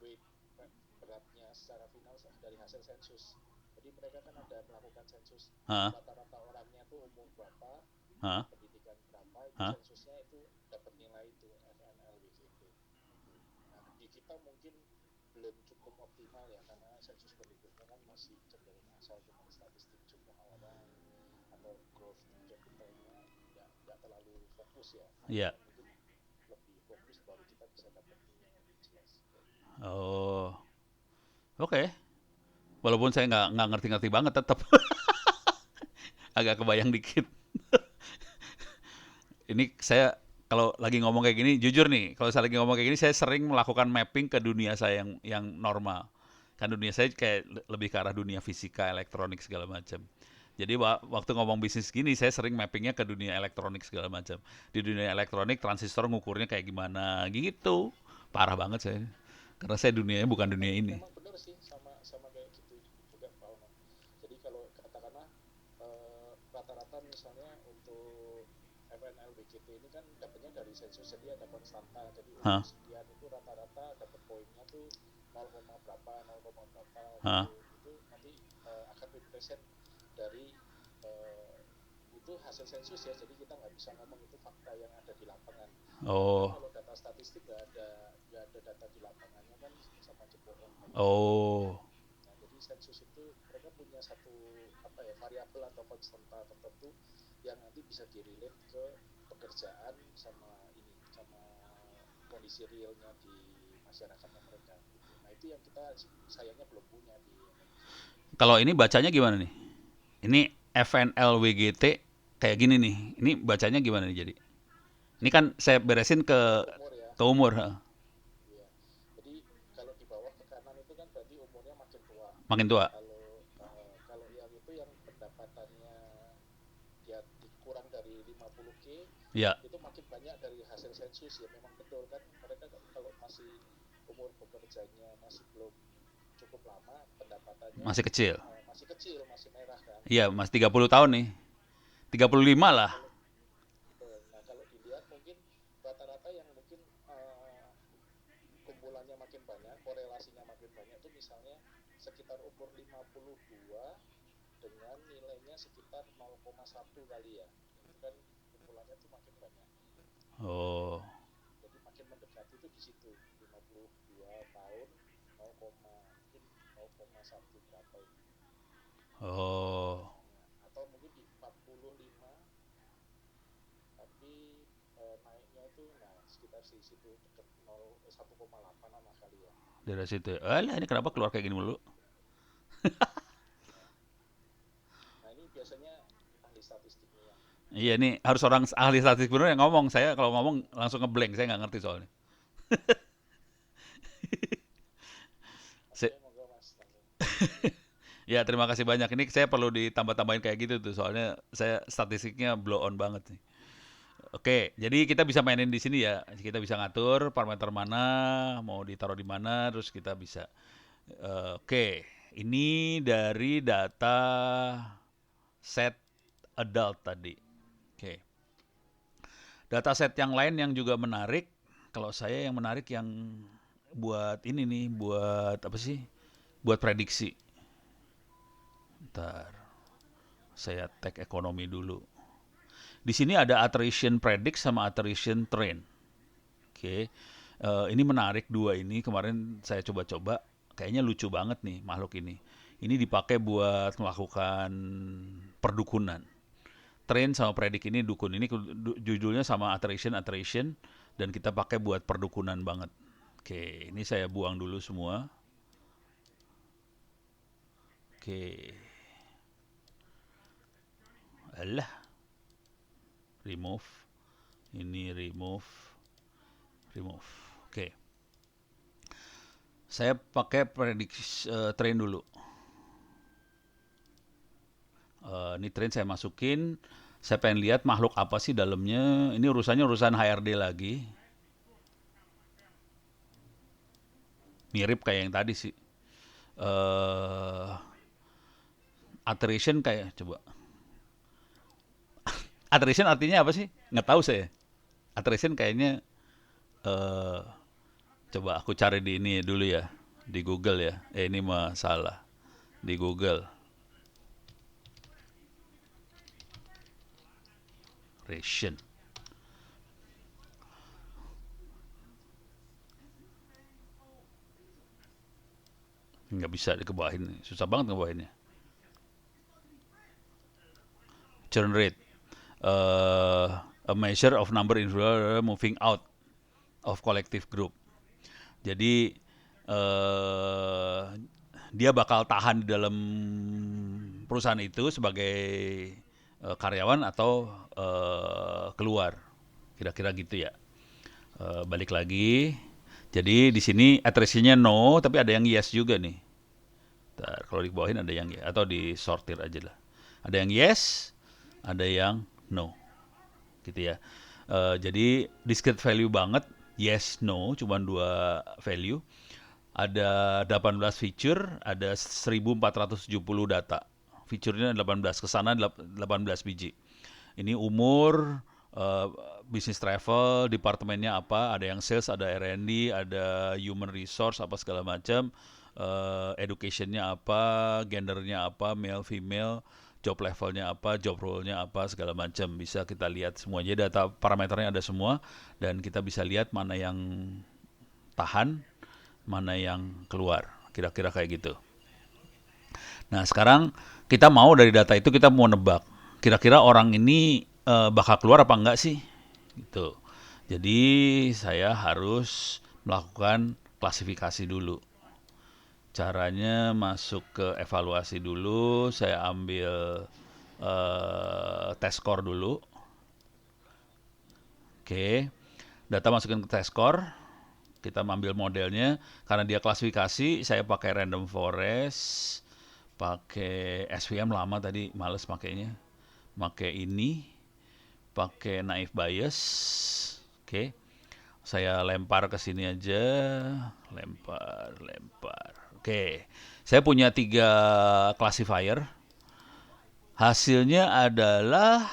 S1: weight beratnya secara final dari hasil sensus. Jadi mereka kan ada melakukan sensus
S2: Hah?
S1: rata-rata orangnya tuh umur berapa,
S2: Hah?
S1: pendidikan berapa, itu
S2: Hah?
S1: sensusnya itu dapat nilai itu FNLWGT. Nah, di kita mungkin belum cukup optimal ya, karena sensus penduduknya kan masih cenderung asal cuma statistik jumlah orang atau growth capitalnya nggak terlalu fokus ya. Nah,
S2: Iya.
S1: yang mungkin lebih fokus baru kita bisa dapat yang lebih jelas.
S2: Oh, oke. Walaupun saya nggak ngerti-ngerti banget, tetap agak kebayang dikit. Ini saya kalau lagi ngomong kayak gini, jujur nih, kalau saya lagi ngomong kayak gini, saya sering melakukan mapping ke dunia saya yang normal. Kan dunia saya kayak lebih ke arah dunia fisika, elektronik segala macam. Jadi waktu ngomong bisnis gini, saya sering mappingnya ke dunia elektronik segala macam. Di dunia elektronik, transistor ngukurnya kayak gimana, gitu. Parah banget saya. Karena saya dunianya bukan dunia ini.
S1: Memang benar sih, sama sama kayak gitu juga Pak Oman. Jadi kalau katakanlah rata-rata misalnya untuk FNLWGT ini kan dapatnya dari sensus, jadi ada konstanta. Jadi umur
S2: Hah?
S1: sekian itu rata-rata dapat poinnya tuh 0, berapa 0, berapa
S2: Hah?
S1: gitu. Itu nanti akan represent dari eh, itu hasil sensus ya. Jadi kita nggak bisa ngomong itu fakta yang ada di lapangan. Kan
S2: Oh.
S1: kalau data statistik nggak ada data di lapangannya kan sama aja bohong kan.
S2: Oh.
S1: Nah, jadi sensus itu mereka punya satu apa ya variabel atau konstanta tertentu yang nanti bisa direlate ke pekerjaan sama ini sama kondisi realnya di masyarakatnya mereka. Gitu. Nah itu yang kita sayangnya belum punya di Indonesia.
S2: Kalau ini bacanya gimana nih? Ini FNLWGT kayak gini nih. Ini bacanya gimana nih jadi? Ini kan saya beresin
S1: Ke umur ya.
S2: ke umur.
S1: Iya. Jadi kalau di bawah ke kanan itu kan berarti umurnya makin tua.
S2: Makin tua.
S1: Kalau yang itu yang pendapatannya dia kurang dari 50K
S2: Ya,
S1: itu makin banyak dari hasil sensus ya. Memang betul kan mereka kalau masih umur bekerjanya masih belum cukup lama, pendapatannya
S2: masih kecil.
S1: masih kecil, masih merah kan.
S2: Iya, masih 30 tahun nih. 35
S1: Nah
S2: lah.
S1: kalau kalau dilihat mungkin rata-rata yang mungkin kumpulannya makin banyak, korelasinya makin banyak tuh misalnya sekitar umur 52 dengan nilainya sekitar 0,1 kali ya. Itu kan kumpulannya tuh makin banyak.
S2: Oh.
S1: Jadi makin mendekati itu di situ 52 tahun 0, mungkin 0,1 berapa itu.
S2: Oh,
S1: Atau mungkin di 45, tapi naiknya itu sekitar di situ dekat 1,8 lah kali ya.
S2: dari situ. Alah, ini kenapa keluar kayak gini mulu?
S1: Nah ini biasanya ahli statistiknya yang
S2: Iya, nih harus orang ahli statistik bener yang ngomong. Saya kalau ngomong langsung ngeblank, saya nggak ngerti soalnya.
S1: oke,
S2: Se-
S1: monggo mas langsung.
S2: Ya, terima kasih banyak. Ini saya perlu ditambah-tambahin kayak gitu tuh, soalnya saya statistiknya blow on banget nih. Oke, jadi kita bisa mainin di sini ya. Kita bisa ngatur parameter mana, mau ditaruh di mana, terus kita bisa. Oke, ini dari data set adult tadi. Oke, data set yang lain yang juga menarik. Kalau saya yang menarik yang buat ini nih, buat apa sih? Buat prediksi. Ntar saya tag ekonomi dulu. Di sini ada attrition predict sama attrition trend. Oke, ini menarik dua ini. Kemarin saya coba-coba, kayaknya lucu banget nih makhluk ini. Ini dipakai buat melakukan perdukunan. Trend sama predik ini dukun. Ini judulnya sama attrition dan kita pakai buat perdukunan banget. Oke, ini saya buang dulu semua. Oke, alah, remove. Ini remove. Oke, saya pakai prediksi trend dulu. Ini trend saya masukin. Saya pengen lihat makhluk apa sih dalamnya. Ini urusan HRD lagi. Mirip kayak yang tadi sih. Attrition kayak coba. Attrition artinya apa sih? Nggak tahu saya. Attrition kayaknya eh coba aku cari di ini dulu ya, di Google ya. Ini mah salah. Di Google. Ration. Nggak bisa dikebawahin. Susah banget ngebawahinnya. Churn rate. A measure of number individual moving out of collective group. Jadi dia bakal tahan di dalam perusahaan itu sebagai karyawan atau keluar. Kira-kira gitu ya. Balik lagi. Jadi di sini attrition-nya no, tapi ada yang yes juga nih. Ntar, kalau dibawahin ada yang yes, atau disortir aja lah. Ada yang yes, ada yang no. Gitu ya. Jadi discrete value banget, yes, no, cuma dua value. Ada 18 feature, ada 1470 data. Feature-nya 18, kesana 18 biji. Ini umur, uh, bisnis travel, departemennya apa, ada yang sales, ada R&D, ada human resource, apa segala macam, educationnya apa, gendernya apa, male, female, job levelnya apa, job role-nya apa, segala macam. Bisa kita lihat semua. Jadi data parameternya ada semua, dan kita bisa lihat mana yang tahan, mana yang keluar. Kira-kira kayak gitu. Nah, sekarang kita mau dari data itu kita mau nebak. Kira-kira orang ini bakal keluar apa enggak sih? Gitu. Jadi saya harus melakukan klasifikasi dulu. Caranya masuk ke evaluasi dulu, saya ambil test score dulu. Oke, data masukin ke test score, kita ambil modelnya. Karena dia klasifikasi, saya pakai random forest, pakai SVM lama tadi, males pakainya. Pakai ini, pakai naive bias. Oke, saya lempar ke sini aja, lempar. Oke, saya punya 3 classifier. Hasilnya adalah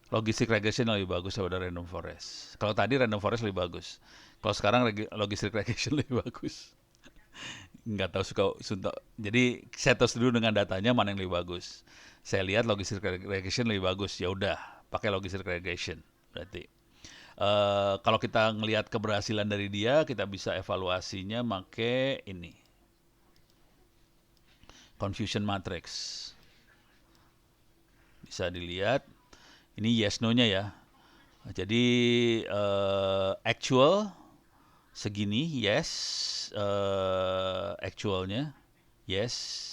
S2: logistic regression lebih bagus daripada random forest. Kalau tadi random forest lebih bagus. Kalau sekarang logistic regression lebih bagus. Nggak tahu suka suntuk. Jadi saya tes dulu dengan datanya mana yang lebih bagus. Saya lihat logistic regression lebih bagus. Ya udah, pakai logistic regression. Berarti kalau kita ngelihat keberhasilan dari dia, kita bisa evaluasinya make ini. confusion matrix. Bisa dilihat, ini yes no-nya ya. Jadi actual segini yes, actualnya yes,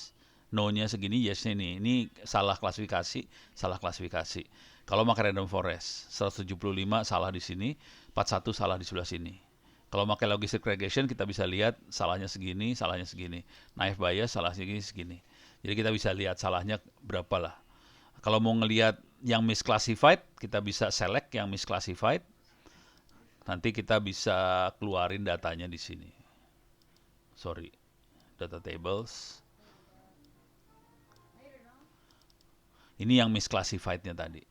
S2: no-nya segini, yes-nya ini salah klasifikasi. Kalau pakai random forest, 175 salah di sini, 41 salah di sebelah sini. Kalau pakai logistic regression kita bisa lihat salahnya segini. Naive bias salah segini. Jadi kita bisa lihat salahnya berapa lah. Kalau mau ngelihat yang misclassified, kita bisa select yang misclassified. Nanti kita bisa keluarin datanya di sini. Sorry, data tables. Ini yang misclassified-nya tadi.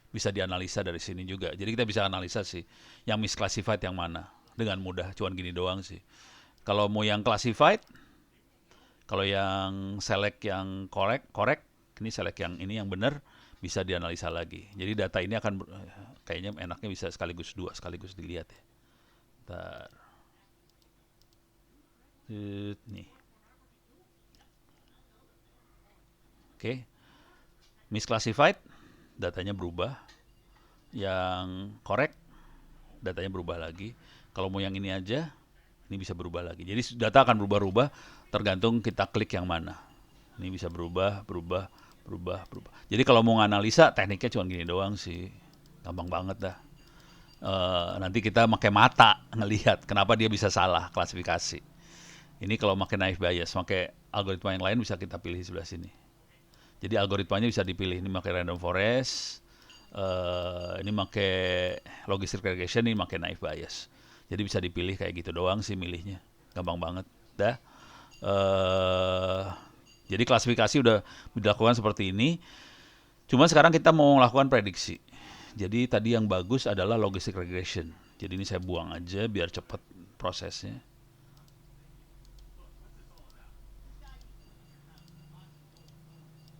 S2: Bisa dianalisa dari sini juga. Jadi kita bisa analisa sih, yang misclassified yang mana. Dengan mudah, cuman gini doang sih. Kalau mau yang classified, kalau yang select yang correct, ini select yang ini yang benar, bisa dianalisa lagi. Jadi data ini akan kayaknya enaknya bisa sekaligus dilihat ya. Bentar. Nih. Oke. Misclassified, datanya berubah. Yang correct, datanya berubah lagi. Kalau mau yang ini aja, ini bisa berubah lagi. Jadi data akan berubah-ubah tergantung kita klik yang mana. Ini bisa berubah. Jadi kalau mau nganalisa, tekniknya cuma gini doang sih. Gampang banget dah. Nanti kita pakai mata ngelihat kenapa dia bisa salah klasifikasi. Ini kalau pakai naive bias, pakai algoritma yang lain bisa kita pilih sebelah sini. Jadi algoritmanya bisa dipilih. Ini pakai random forest, ini pakai logistic regression, ini pakai naive bias. Jadi bisa dipilih kayak gitu doang sih milihnya. Gampang banget. Dah. Jadi klasifikasi udah dilakukan seperti ini. Cuma sekarang kita mau melakukan prediksi. Jadi tadi yang bagus adalah logistic regression. Jadi ini saya buang aja biar cepat prosesnya.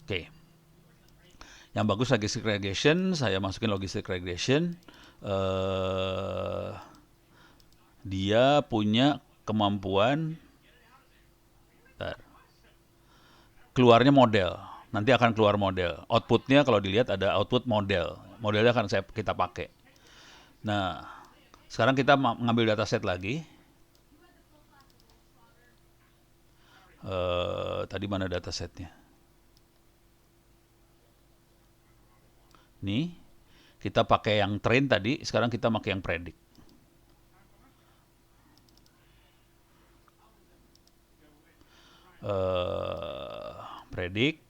S2: Oke. Yang bagus logistic regression, saya masukin logistic regression. Dia punya kemampuan keluarnya model. Nanti akan keluar model. Outputnya kalau dilihat ada output model. Modelnya akan kita pakai. Nah, sekarang kita ngambil dataset lagi. Tadi mana datasetnya? Nih, kita pakai yang train tadi. Sekarang kita pakai yang predict. Predict.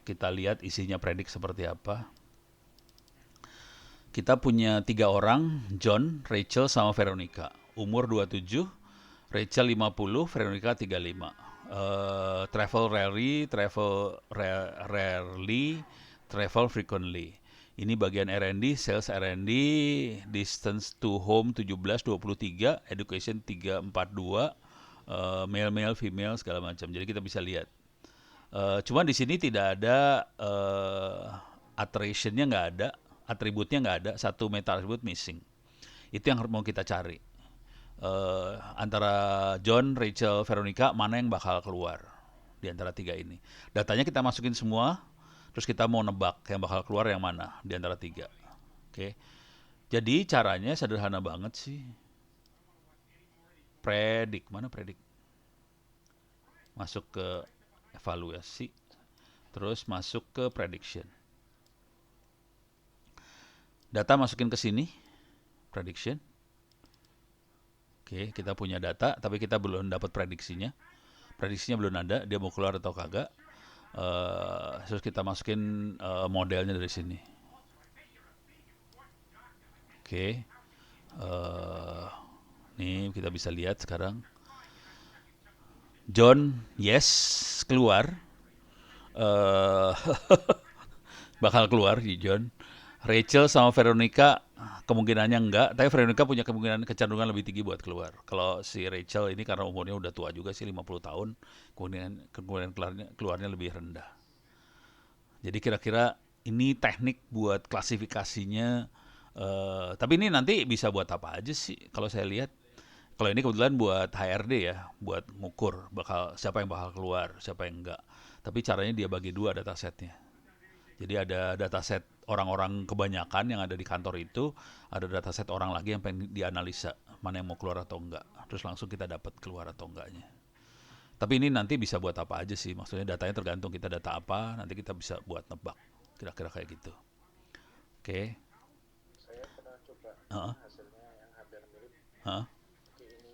S2: Kita lihat isinya predict seperti apa. Kita punya 3 orang, John, Rachel, sama Veronica. Umur 27, Rachel 50, Veronica 35. Travel rarely, travel frequently. Ini bagian R&D, sales R&D, distance to home 17, 23, education 342, male, female, segala macam. Jadi kita bisa lihat. Cuman di sini tidak ada iteration-nya nggak ada, atributnya nggak ada, satu meta atribut missing. Itu yang mau kita cari. Antara John, Rachel, Veronica, mana yang bakal keluar di antara 3 ini. Datanya kita masukin semua, terus kita mau nebak yang bakal keluar yang mana di antara 3. Oke. Jadi caranya sederhana banget sih. Mana predict? Masuk ke evaluasi, terus masuk ke prediction. Data masukin ke sini, prediction. Oke, kita punya data, tapi kita belum dapat prediksinya. Prediksinya belum ada, dia mau keluar atau kagak. Terus kita masukin modelnya dari sini. Oke, nih kita bisa lihat sekarang. John, yes, keluar. Bakal keluar di John. Rachel sama Veronica kemungkinannya enggak, tapi Veronica punya kemungkinan kecenderungan lebih tinggi buat keluar. Kalau si Rachel ini karena umurnya udah tua juga sih, 50 tahun, kemungkinan keluarnya lebih rendah. Jadi kira-kira ini teknik buat klasifikasinya. Tapi ini nanti bisa buat apa aja sih kalau saya lihat. Kalau ini kebetulan buat HRD ya, buat ngukur siapa yang bakal keluar, siapa yang enggak. Tapi caranya dia bagi dua datasetnya. Jadi ada dataset orang-orang kebanyakan yang ada di kantor itu, ada dataset orang lagi yang pengen dianalisa, mana yang mau keluar atau enggak. Terus langsung kita dapat keluar atau enggaknya. Tapi ini nanti bisa buat apa aja sih, maksudnya datanya tergantung kita data apa, nanti kita bisa buat nebak. Kira-kira kayak gitu. Oke.
S1: Saya pernah coba
S2: Heeh.
S1: hasilnya yang hampir mirip.
S2: Heeh.
S1: Oke, ini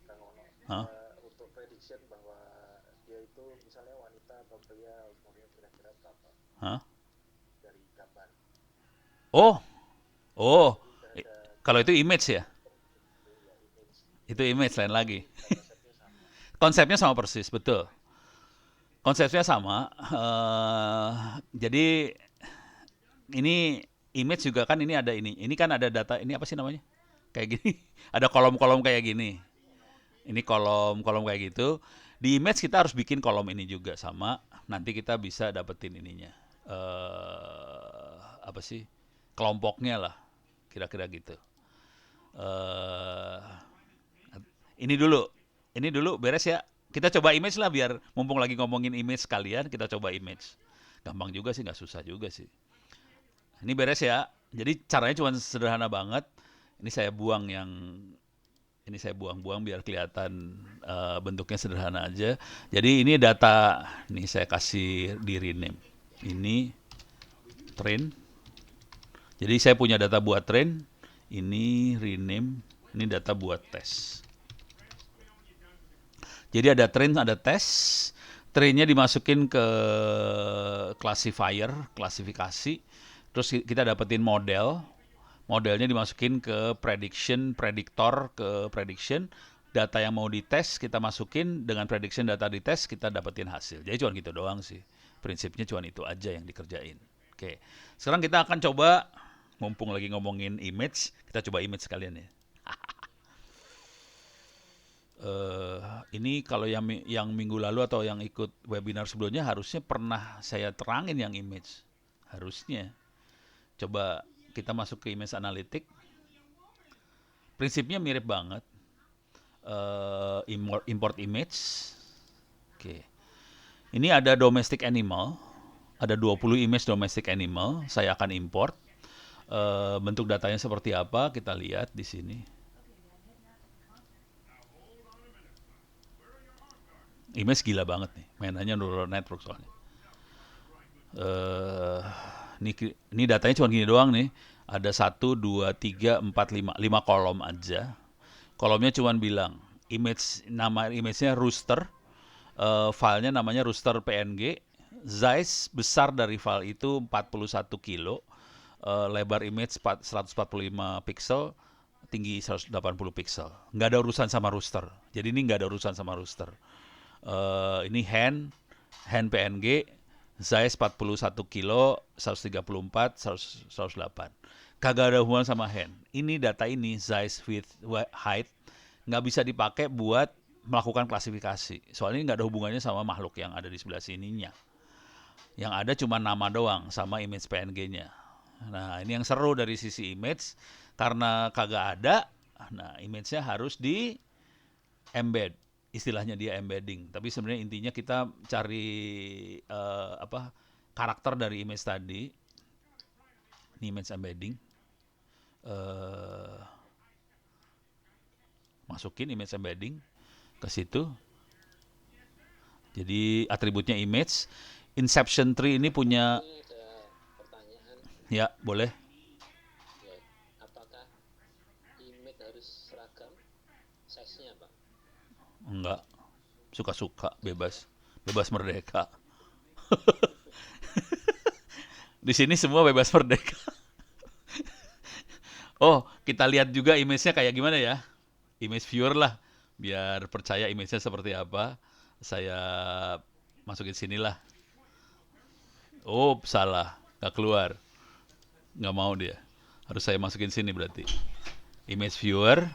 S1: Kang Ono.
S2: Heeh.
S1: Untuk prediction bahwa dia itu misalnya wanita atau pria umurnya kira-kira berapa
S2: Heeh.
S1: dari gambar.
S2: Oh,
S1: Jadi
S2: I-
S1: ada
S2: kalau itu image ya?
S1: itu ya image,
S2: Itu image lain lagi.
S1: datasetnya sama.
S2: Konsepnya sama persis, betul. Konsepnya sama. Jadi ini image juga kan ini ada ini. Ini kan ada data, ini apa sih namanya? Kayak gini. Ada kolom-kolom kayak gini. Ini kolom-kolom kayak gitu. Di image kita harus bikin kolom ini juga sama. Nanti kita bisa dapetin ininya. Apa sih? Kelompoknya lah. Kira-kira gitu. Eh ini dulu. Ini dulu beres ya. Kita coba image lah biar mumpung lagi ngomongin image sekalian, kita coba image. Gampang juga sih, nggak susah juga sih. Ini beres ya. Jadi caranya cuma sederhana banget. Ini saya buang yang ini saya buang-buang biar kelihatan bentuknya sederhana aja. Jadi ini data, nih saya kasih di rename. Ini train. Jadi saya punya data buat train. Ini rename. Ini data buat tes. Jadi ada train, ada tes. Trainnya dimasukin ke classifier, klasifikasi. Terus kita dapetin model. Modelnya dimasukin ke prediction, prediktor ke prediction. Data yang mau dites kita masukin dengan prediction data dites kita dapetin hasil. Jadi cuma gitu doang sih. Prinsipnya cuma itu aja yang dikerjain. Oke. Sekarang kita akan coba, mumpung lagi ngomongin image, kita coba image sekalian ya. Ini kalau yang minggu lalu atau yang ikut webinar sebelumnya harusnya pernah saya terangin yang image. Harusnya. Coba kita masuk ke image analytic. Prinsipnya mirip banget. Import image. Oke. Ini ada domestic animal. Ada 20 image domestic animal. Saya akan import. Bentuk datanya seperti apa kita lihat di sini. Image gila banget nih, mainannya neural network soalnya. Ini datanya cuma gini doang nih. Ada 1, 2, 3, 4, 5. 5 kolom aja. Kolomnya cuma bilang, nama image-nya rooster. Filenya namanya rooster PNG. Size besar dari file itu 41 kilo. Lebar image 145 pixel. Tinggi 180 pixel. Nggak ada urusan sama rooster. Jadi ini nggak ada urusan sama rooster. Ini hand PNG, size 41 kilo, 134, 108. Kagak ada hubungan sama hand. Ini data ini, size, width, height, nggak bisa dipakai buat melakukan klasifikasi. Soalnya ini nggak ada hubungannya sama makhluk yang ada di sebelah sininya. Yang ada cuma nama doang sama image PNG-nya. Nah, ini yang seru dari sisi image. Karena kagak ada, nah image-nya harus di embed. Istilahnya dia embedding, tapi sebenarnya intinya kita cari karakter dari image tadi. Ini image embedding. Masukin image embedding ke situ. Jadi atributnya image. Inception tree ini punya.
S1: Ini ada pertanyaan.
S2: Ya, boleh.
S1: Ya, apakah image harus seragam? Size-nya, Pak?
S2: Enggak. Suka-suka, bebas. Bebas merdeka. Di sini semua bebas merdeka. Oh, kita lihat juga image-nya kayak gimana ya. Image viewer lah. Biar percaya image-nya seperti apa. Saya masukin sini lah. Oh, salah. Nggak keluar. Nggak mau dia. Harus saya masukin sini berarti. Image viewer.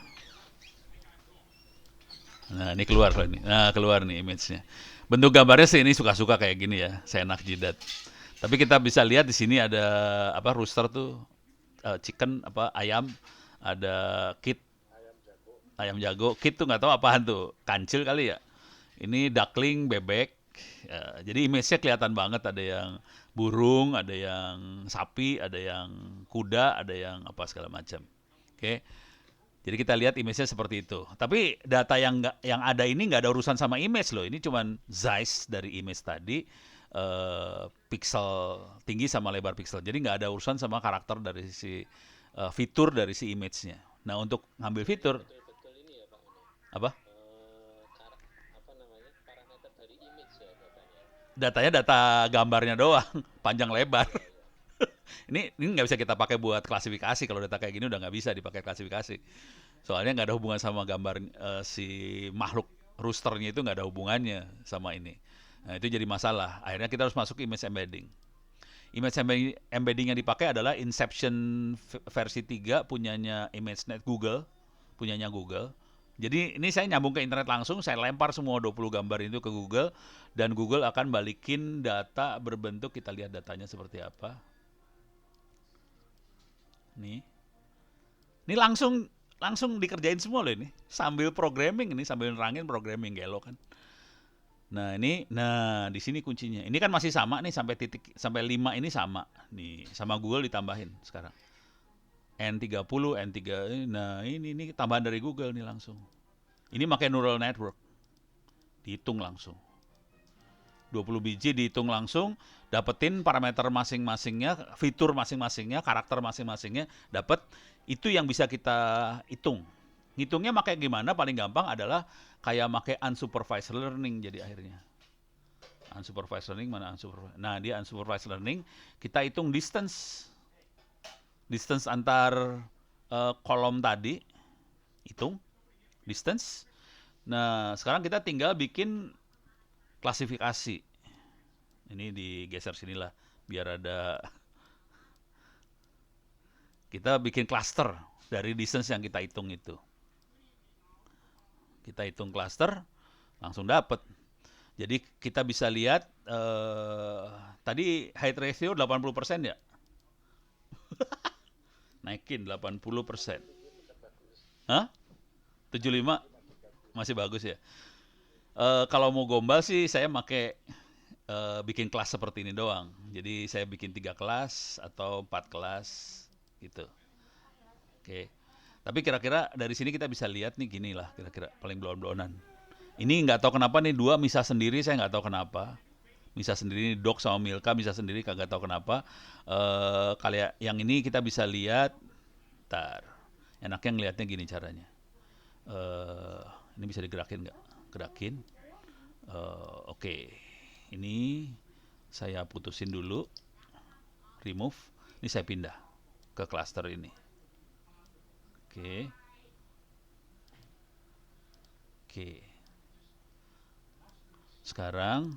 S2: Nah, ini keluar loh ini. Nah, keluar nih image-nya. Bentuk gambarnya sih ini suka-suka kayak gini ya. Saya enak jidat. Tapi kita bisa lihat di sini ada apa rooster tuh chicken apa ayam, ada kit.
S1: Ayam jago.
S2: Ayam jago, kit tuh nggak tahu apaan tuh, kancil kali ya. Ini duckling, bebek. Ya, jadi image-nya kelihatan banget, ada yang burung, ada yang sapi, ada yang kuda, ada yang apa segala macam. Oke. Jadi kita lihat image-nya seperti itu. Tapi data yang ada ini nggak ada urusan sama image loh. Ini cuman size dari image tadi, pixel tinggi sama lebar pixel. Jadi nggak ada urusan sama karakter dari sisi fitur dari si image-nya. Nah untuk ngambil
S1: Jadi
S2: fitur
S1: betul-betul ini ya Pak ini.
S2: apa?
S1: Apa namanya? Parameter dari image ya datanya.
S2: Datanya data gambarnya doang, panjang lebar.
S1: Iya, iya.
S2: Ini nggak bisa kita pakai buat klasifikasi. Kalau data kayak gini udah nggak bisa dipakai klasifikasi. Soalnya nggak ada hubungan sama gambar si makhluk roosternya, itu nggak ada hubungannya sama ini. Nah itu jadi masalah. Akhirnya kita harus masuk image embedding. Image embedding yang dipakai adalah Inception versi 3 punyanya ImageNet Google, punyanya Google. Jadi ini saya nyambung ke internet langsung, saya lempar semua 20 gambar itu ke Google, dan Google akan balikin data berbentuk, kita lihat datanya seperti apa. Nih. Ini langsung dikerjain semua loh ini. Sambil programming, ini sambil nerangin programming gelo kan. Nah, di sini kuncinya. Ini kan masih sama nih sampai 5 ini sama. Nih, sama Google ditambahin sekarang. N30, N3. Nah, ini tambahan dari Google nih langsung. Ini pakai neural network. Dihitung langsung. 20 biji dihitung langsung, dapetin parameter masing-masingnya, fitur masing-masingnya, karakter masing-masingnya, dapat itu yang bisa kita hitung. Ngitungnya pakai gimana? Paling gampang adalah kayak pakai unsupervised learning jadi akhirnya. Unsupervised learning mana unsupervised? Nah, dia unsupervised learning, kita hitung distance. Distance antar kolom tadi, hitung distance. Nah, sekarang kita tinggal bikin klasifikasi. Ini digeser sinilah biar ada, kita bikin cluster dari distance yang kita hitung itu. Kita hitung cluster, langsung dapat. Jadi kita bisa lihat tadi height ratio 80% ya. Naikin 80%. Hah? 75 masih bagus ya. Kalau mau gombal sih saya pakai bikin kelas seperti ini doang. Jadi saya bikin 3 kelas atau 4 kelas gitu. Oke. Tapi kira-kira dari sini kita bisa lihat nih gini lah kira-kira paling blon-blonan. Ini nggak tahu kenapa nih dua misah sendiri, saya nggak tahu kenapa. Misah sendiri Dok sama Milka misah sendiri, kagak tahu kenapa. Kali yang ini kita bisa lihat. Ntar. Enaknya ngelihatnya gini caranya. Ini bisa digerakin nggak? Gerakin. Oke. Ini saya putusin dulu. Remove. Ini saya pindah ke cluster ini. Oke. Oke. Sekarang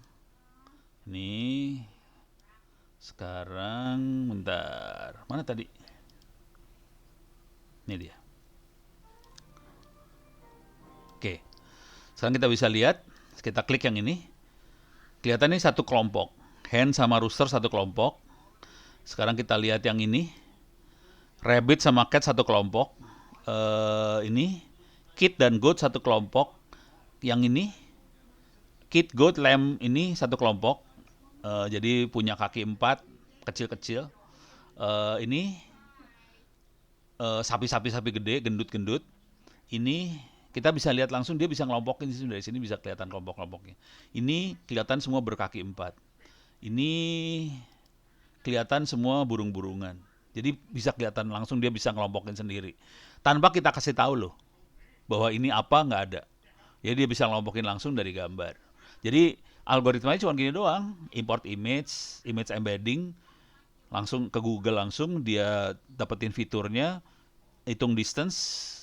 S2: bentar. Mana tadi? Ini dia. Oke. Sekarang kita bisa lihat, kita klik yang ini. Kelihatan ini satu kelompok. Hen sama rooster satu kelompok. Sekarang kita lihat yang ini. Rabbit sama cat satu kelompok. Ini kid dan goat satu kelompok. Yang ini kid, goat, lamb ini satu kelompok. Jadi punya kaki 4, kecil-kecil. Ini sapi-sapi gede, gendut-gendut. Ini kita bisa lihat langsung, dia bisa ngelompokin dari sini bisa kelihatan kelompok-kelompoknya. Ini kelihatan semua berkaki 4. Ini kelihatan semua burung-burungan. Jadi bisa kelihatan langsung, dia bisa ngelompokin sendiri. Tanpa kita kasih tahu loh bahwa ini apa, nggak ada. Jadi dia bisa ngelompokin langsung dari gambar. Jadi algoritmanya cuma gini doang, import image embedding, langsung ke Google, langsung dia dapetin fiturnya, hitung distance,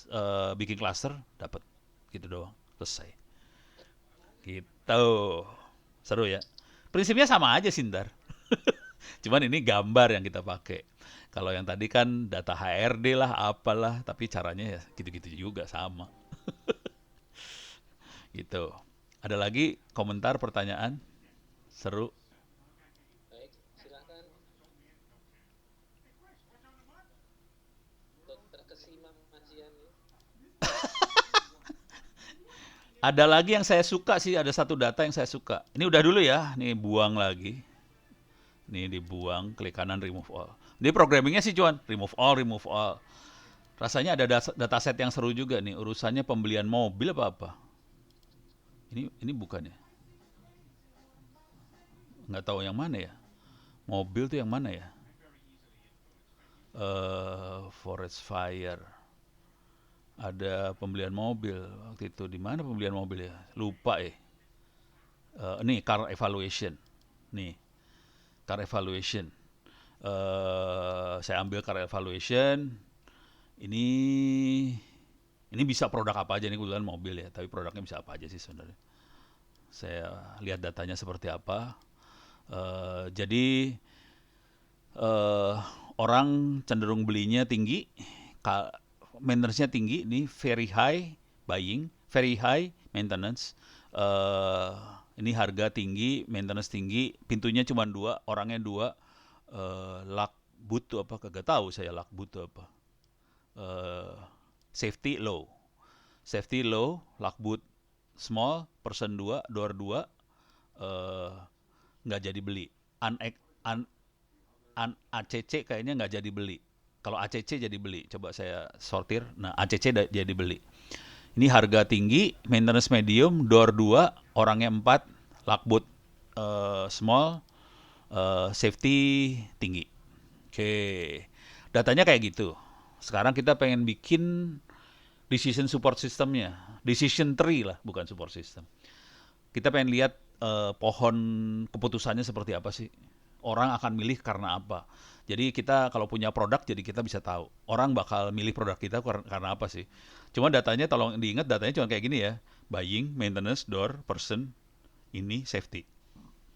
S2: bikin cluster, dapat gitu doang, selesai. Gitu, seru ya. Prinsipnya sama aja sih ntar. Cuman ini gambar yang kita pakai. Kalau yang tadi kan data HRD lah, apalah, tapi caranya ya gitu-gitu juga sama. Gitu. Ada lagi komentar, pertanyaan? Seru.
S1: Baik, silakan. Dokter Kesima Majian.
S2: Ada lagi yang saya suka sih, ada satu data yang saya suka. Ini udah dulu ya, nih buang lagi. Nih dibuang, klik kanan remove all. Ini programmingnya sih cuman remove all, remove all. Rasanya ada dataset yang seru juga nih, urusannya pembelian mobil apa-apa. Ini bukan ya? Nggak tahu yang mana ya. Mobil tuh yang mana ya? Forest fire. Ada pembelian mobil waktu itu. Di mana pembelian mobil ya? Lupa ya. Nih car evaluation. Nih car evaluation. Saya ambil car evaluation. Ini bisa produk apa aja nih, kebetulan mobil ya, tapi produknya bisa apa aja sih sebenarnya. Saya lihat datanya seperti apa. Jadi orang cenderung belinya tinggi, maintenance-nya tinggi, nih very high buying, very high maintenance. Ini harga tinggi, maintenance tinggi, pintunya cuma 2, orangnya 2. Lock boot tuh apa? Kagak tahu saya lock boot tuh apa. Safety low, lock boot small, person 2, door 2, nggak jadi beli. ACC kayaknya nggak jadi beli. Kalau ACC jadi beli, coba saya sortir. Nah, ACC jadi beli. Ini harga tinggi, maintenance medium, door 2, orangnya 4, lock boot small, safety tinggi. Oke, datanya kayak gitu. Sekarang kita pengen bikin decision support systemnya, decision tree lah, bukan support system. Kita pengen lihat pohon keputusannya seperti apa sih. Orang akan milih karena apa. Jadi kita kalau punya produk, jadi kita bisa tahu orang bakal milih produk kita karena apa sih. Cuma datanya, tolong diingat, datanya cuma kayak gini ya. Buying, maintenance, door, person, ini safety.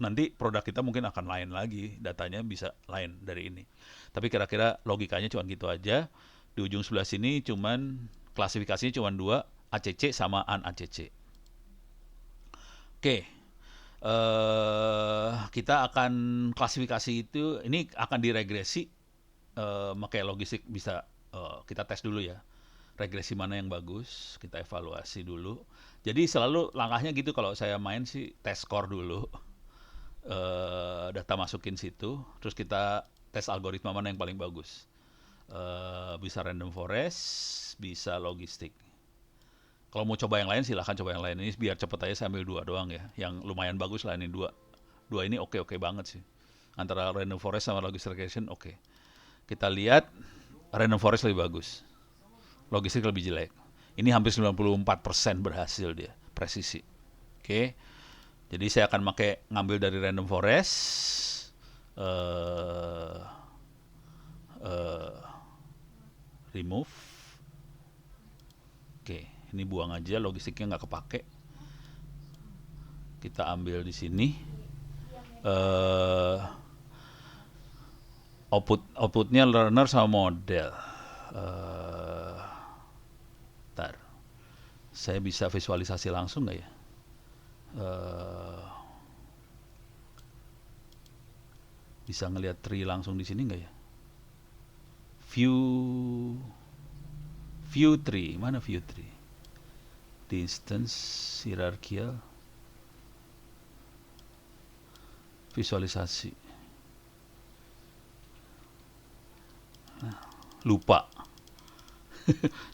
S2: Nanti produk kita mungkin akan lain lagi, datanya bisa lain dari ini. Tapi kira-kira logikanya cuma gitu aja. Di ujung sebelah sini cuman klasifikasinya cuma 2, ACC sama un-ACC. Oke. Kita akan klasifikasi itu, ini akan diregresi, makanya logistik bisa kita tes dulu ya. Regresi mana yang bagus, kita evaluasi dulu. Jadi selalu langkahnya gitu kalau saya main sih, tes score dulu. Data masukin situ, terus kita tes algoritma mana yang paling bagus. Bisa random forest, bisa logistik. Kalau mau coba yang lain silahkan coba yang lain. Ini biar cepet aja saya ambil 2 doang ya, yang lumayan bagus lah ini 2. 2 ini oke banget sih. Antara random forest sama logistic regression oke. Kita lihat random forest lebih bagus, logistik lebih jelek. Ini hampir 94% berhasil dia, presisi. Oke. Jadi saya akan ngambil dari random forest, remove. Oke, ini buang aja, logistiknya nggak kepake. Kita ambil di sini. Outputnya learner sama model. Bentar. Saya bisa visualisasi langsung nggak ya? Bisa ngelihat tree langsung di sini nggak ya? View tree, mana view tree? Distance, hierarchical, visualisasi. Lupa.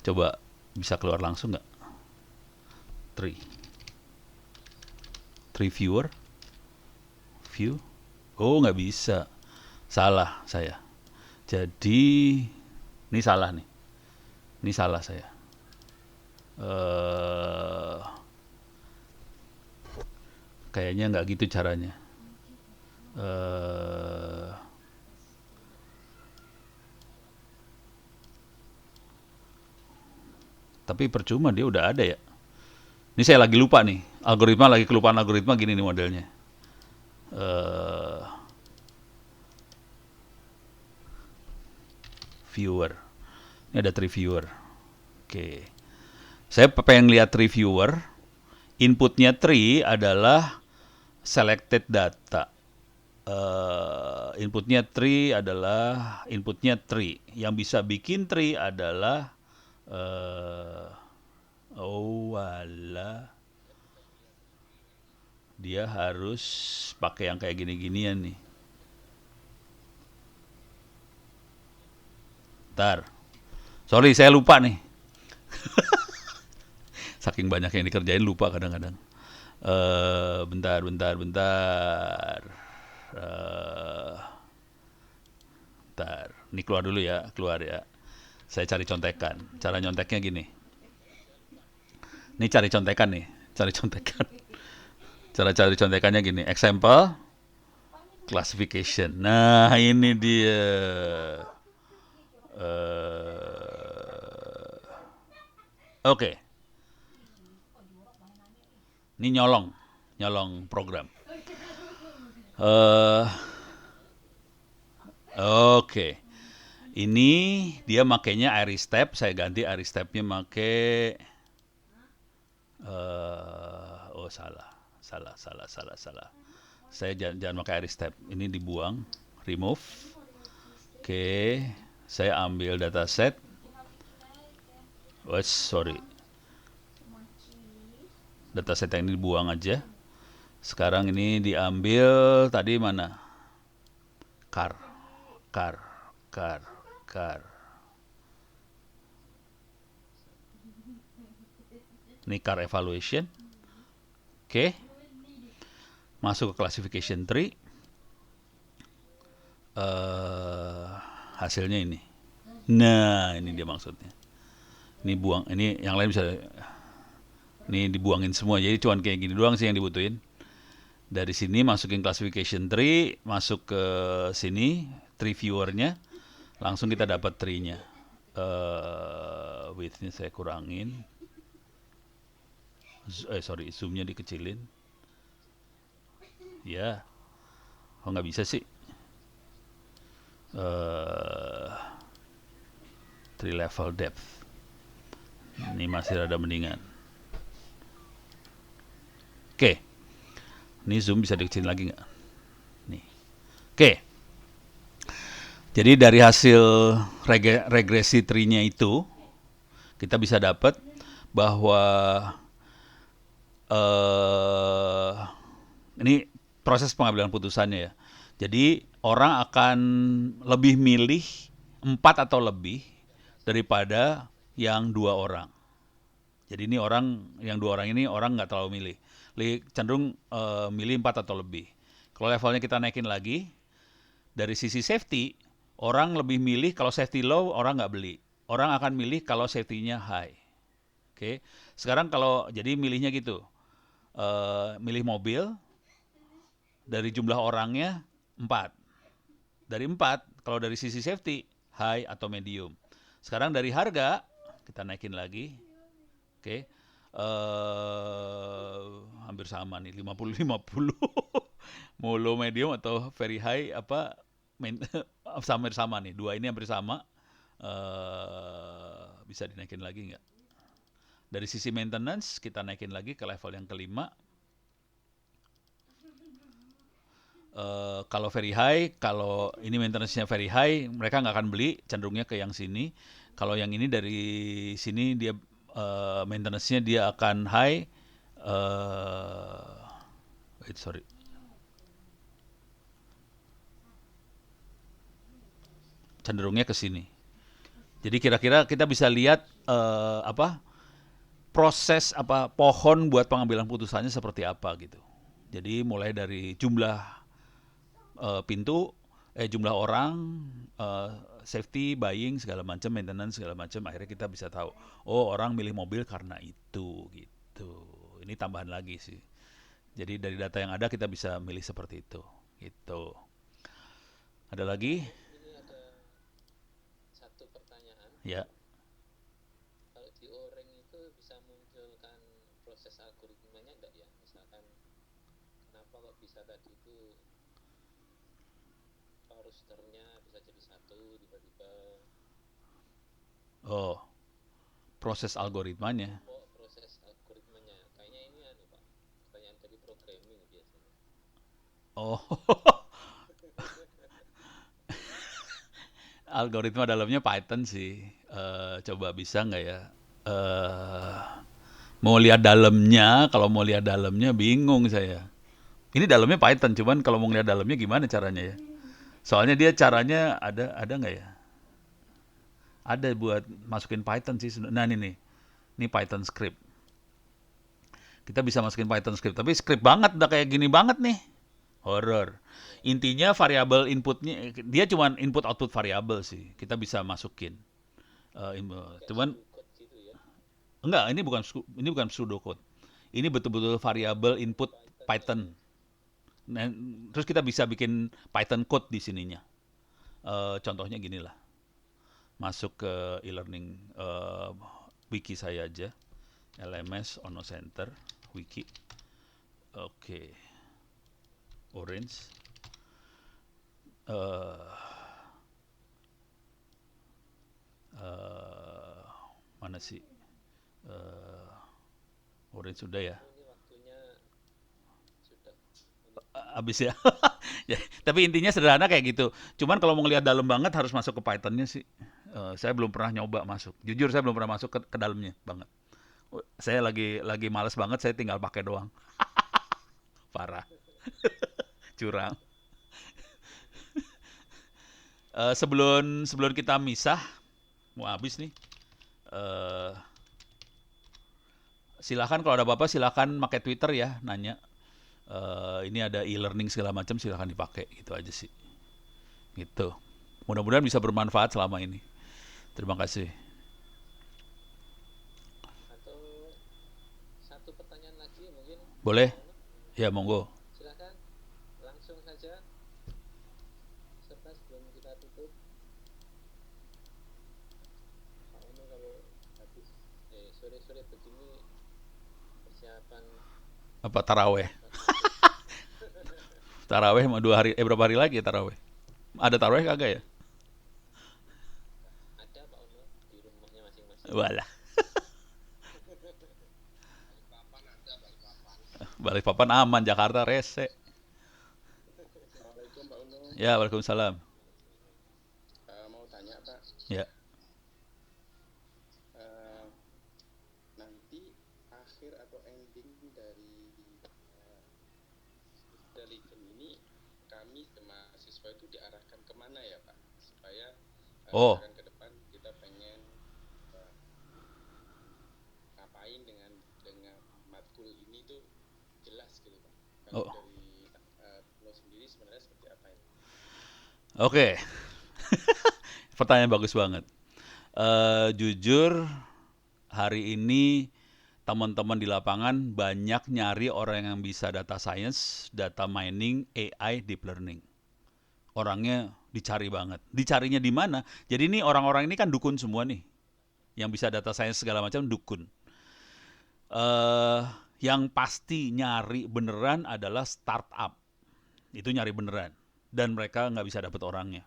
S2: Coba bisa keluar langsung nggak? Tree viewer, view. Oh, nggak bisa. Salah saya. Jadi ini salah nih. Ini salah saya. Kayaknya nggak gitu caranya. Tapi percuma, dia udah ada ya. Ini saya lagi lupa nih. Lagi kelupaan algoritma gini nih modelnya. Viewer. Ini ada tree viewer. Oke. Saya pengen lihat tree viewer. Inputnya tree adalah selected data. Inputnya tree. Yang bisa bikin tree adalah dia harus pakai yang kayak gini-ginian nih. Ntar, sorry saya lupa nih. Saking banyak yang dikerjain lupa kadang-kadang. Bentar. Eh, bentar. Ini keluar dulu ya, keluar ya. Saya cari contekan. Cara nyonteknya gini. Ini cari contekan nih, cari contekan. Cara cari contekannya gini. Example, classification. Nah, ini dia. Oke. Ini nyolong program. Eh, Oke. Ini dia makainya Aristep, saya ganti Aristepnya make oh salah. Saya jangan pakai Aristep. Ini dibuang, remove. Oke, saya ambil dataset. Oh, sorry. Dataset yang ini dibuang aja. Sekarang ini diambil tadi mana? Car. Ini car evaluation. Oke. Masuk ke classification tree. Hasilnya ini. Nah, ini dia maksudnya. Ini buang, ini yang lain bisa. Ini dibuangin semua. Jadi cuman kayak gini doang sih yang dibutuhin. Dari sini masukin classification tree, masuk ke sini tree viewernya, langsung kita dapat tree-nya. Width-nya saya kurangin. Zoom-nya dikecilin. Ya, kok nggak bisa sih? Tree level depth. Ini masih rada mendingan. Oke. Ini zoom bisa dikecilin lagi nggak? Nih. Oke. Jadi dari hasil regresi tree-nya itu, kita bisa dapat bahwa ini proses pengambilan putusannya ya. Jadi orang akan lebih milih 4 atau lebih daripada yang 2 orang. Jadi ini yang 2 orang ini orang nggak terlalu milih. Cenderung milih 4 atau lebih. Kalau levelnya kita naikin lagi, dari sisi safety, orang lebih milih kalau safety low, orang nggak beli. Orang akan milih kalau safety-nya high. Oke. Sekarang kalau jadi milihnya gitu, milih mobil, dari jumlah orangnya 4. Dari 4, kalau dari sisi safety, high atau medium. Sekarang dari harga, kita naikin lagi. Oke. Hampir sama nih, 50-50. Mau low, medium atau very high, sama nih. 2 ini hampir sama. Bisa dinaikin lagi nggak? Dari sisi maintenance, kita naikin lagi ke level yang kelima. Kalau very high, kalau ini maintenance-nya very high, mereka nggak akan beli, cenderungnya ke yang sini. Kalau yang ini dari sini dia maintenance-nya dia akan high. Cenderungnya ke sini. Jadi kira-kira kita bisa lihat proses pohon buat pengambilan putusannya seperti apa gitu. Jadi mulai dari jumlah pintu, jumlah orang, safety, buying, segala macam, maintenance, segala macam, akhirnya kita bisa tahu, oh orang milih mobil karena itu gitu. Ini tambahan lagi sih. Jadi dari data yang ada kita bisa milih seperti itu gitu. Ada lagi?
S1: Ini ada satu pertanyaan.
S2: Ya.
S1: Kalau di O-ring itu bisa munculkan proses algoritmanya enggak ya? Misalkan kenapa kok bisa tadi itu rosternya bisa jadi 1 tiba-tiba.
S2: Oh, proses algoritmanya.
S1: Oh, proses algoritmanya. Kayaknya ini Pak. Pertanyaan dari programming biasanya.
S2: Oh. Algoritma dalamnya Python sih. Coba bisa nggak ya? Mau lihat dalamnya, kalau mau lihat dalamnya bingung saya. Ini dalamnya Python, cuman kalau mau ngeliat dalamnya gimana caranya ya? Soalnya dia caranya ada nggak ya? Ada buat masukin Python sih. Nah ini nih, ini Python script. Kita bisa masukin Python script, tapi script banget, udah kayak gini banget nih. Horror. Intinya variabel inputnya, dia cuma input output variabel sih. Kita bisa masukin. Cuman
S1: Code gitu ya.
S2: enggak, ini bukan pseudocode. Ini betul-betul variabel input Python. Nah, terus kita bisa bikin Python code di sininya. Contohnya gini lah. Masuk ke e-learning wiki saya aja. LMS Ono Center wiki. Oke. Orange. Eh, eh, mana sih? Orange sudah ya.
S1: Ini waktunya sudah.
S2: Habis ya. Ya, tapi intinya sederhana kayak gitu. Cuman kalau mau ngelihat dalam banget harus masuk ke Python-nya sih. Saya belum pernah nyoba masuk. Jujur saya belum pernah masuk ke dalamnya banget. Saya lagi males banget, saya tinggal pakai doang. Parah. Curang. Sebelum kita misah, mau habis nih. Silakan kalau ada apa-apa silakan pakai Twitter ya, nanya. Ini ada e-learning segala macam, silakan dipakai, gitu aja sih. Gitu. Mudah-mudahan bisa bermanfaat selama ini. Terima kasih.
S1: Atau satu pertanyaan lagi mungkin,
S2: Boleh?
S1: Pak Ono?
S2: Ya, monggo.
S1: Silakan langsung saja, serta sebelum kita tutup. Pak Ono kalau habis sore-sore begini persiapan
S2: Apa taraweh?
S1: apa
S2: Taraweh mau 2 hari, berapa hari lagi ya taraweh? Ada taraweh kagak ya?
S1: ada Pak Ono di rumahnya masing-masing.
S2: Walah. Balikpapan aman, Jakarta rese.
S3: Assalamualaikum Pak Uno.
S2: Ya, waalaikumsalam.
S3: Mau tanya Pak,
S2: Ya.
S3: nanti akhir atau ending dari event ini kami mahasiswa itu diarahkan kemana ya Pak? Supaya
S2: Oh,
S3: misalkan ke depan kita pengen ngapain dengan matkul ini tuh jelas gitu Pak. Kalau
S2: oh.
S3: dari lo sendiri sebenarnya seperti apa ya?
S2: Oke. Pertanyaan bagus banget. Jujur, hari ini teman-teman di lapangan banyak nyari orang yang bisa data science, data mining, AI, deep learning. Orangnya dicari banget. Dicarinya di mana? Jadi ini orang-orang ini kan dukun semua nih. Yang bisa data science segala macam dukun. Yang pasti nyari beneran adalah startup. Itu nyari beneran. Dan mereka nggak bisa dapet orangnya.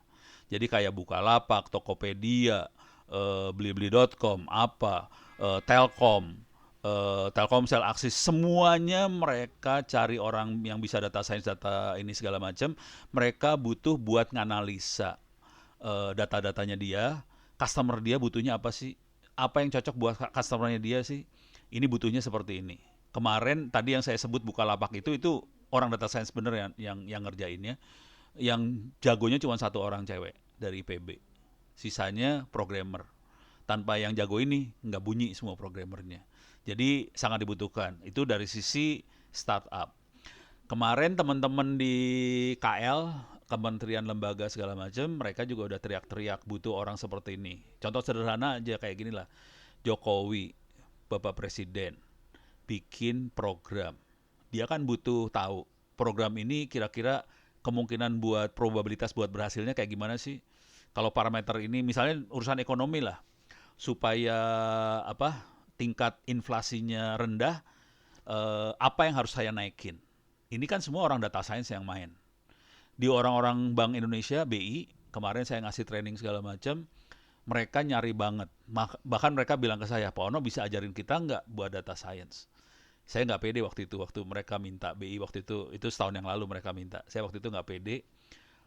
S2: Jadi kayak Bukalapak, Tokopedia, Blibli.com, Telkom, Telkomsel, Axis, semuanya mereka cari orang yang bisa data science, data ini segala macam. Mereka butuh buat nganalisa data-datanya dia, customer dia butuhnya apa sih? Apa yang cocok buat customernya dia sih? Ini butuhnya seperti ini. Kemarin tadi yang saya sebut Bukalapak itu orang data science bener yang ngerjainnya. Yang jagonya cuma satu orang cewek dari IPB. Sisanya programmer. Tanpa yang jago ini nggak bunyi semua programmernya. Jadi sangat dibutuhkan. Itu dari sisi startup. Kemarin teman-teman di KL, kementerian lembaga segala macam, mereka juga udah teriak-teriak butuh orang seperti ini. Contoh sederhana aja kayak gini lah. Jokowi, Bapak Presiden, bikin program. Dia kan butuh tahu program ini kira-kira kemungkinan buat probabilitas buat berhasilnya kayak gimana sih? Kalau parameter ini misalnya urusan ekonomi lah, supaya tingkat inflasinya rendah, apa yang harus saya naikin? Ini kan semua orang data science yang main. Di orang-orang Bank Indonesia BI kemarin saya ngasih training segala macam, mereka nyari banget. Bahkan mereka bilang ke saya, Pak Ono bisa ajarin kita nggak buat data science? Saya nggak pede waktu mereka minta BI waktu itu setahun yang lalu mereka minta. Saya waktu itu nggak pede.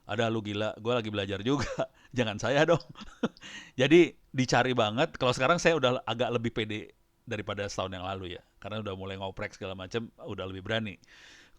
S2: Ada lu gila, gue lagi belajar juga. Jangan saya dong. Jadi dicari banget. Kalau sekarang saya udah agak lebih pede daripada setahun yang lalu ya. Karena udah mulai ngoprek segala macam, udah lebih berani.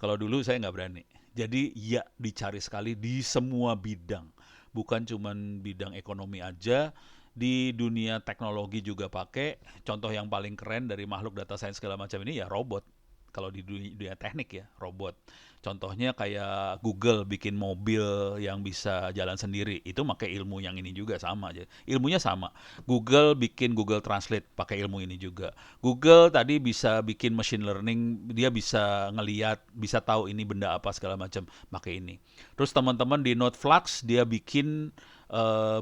S2: Kalau dulu saya nggak berani. Jadi ya dicari sekali di semua bidang. Bukan cuman bidang ekonomi aja, di dunia teknologi juga pakai. Contoh yang paling keren dari makhluk data science segala macam ini ya robot. Kalau di dunia teknik ya, robot. Contohnya kayak Google bikin mobil yang bisa jalan sendiri. Itu pakai ilmu yang ini juga sama aja. Ilmunya sama. Google bikin Google Translate pakai ilmu ini juga. Google tadi bisa bikin machine learning, dia bisa ngeliat, bisa tahu ini benda apa segala macam pakai ini. Terus teman-teman di Noteflux dia bikin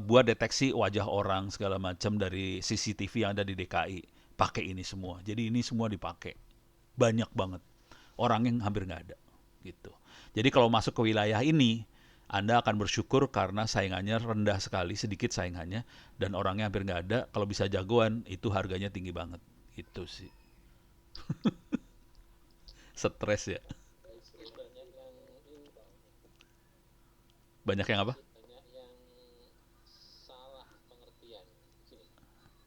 S2: buat deteksi wajah orang segala macam dari CCTV yang ada di DKI. Pakai ini semua. Jadi ini semua dipakai. Banyak banget. Orang yang hampir nggak ada gitu. Jadi kalau masuk ke wilayah ini, Anda akan bersyukur karena saingannya rendah sekali, sedikit saingannya, dan orangnya hampir nggak ada. Kalau bisa jagoan, itu harganya tinggi banget. Itu sih. Stres ya.
S3: Terus banyak yang ini Pak,
S2: Banyak yang apa?
S3: banyak yang salah pengertian gini.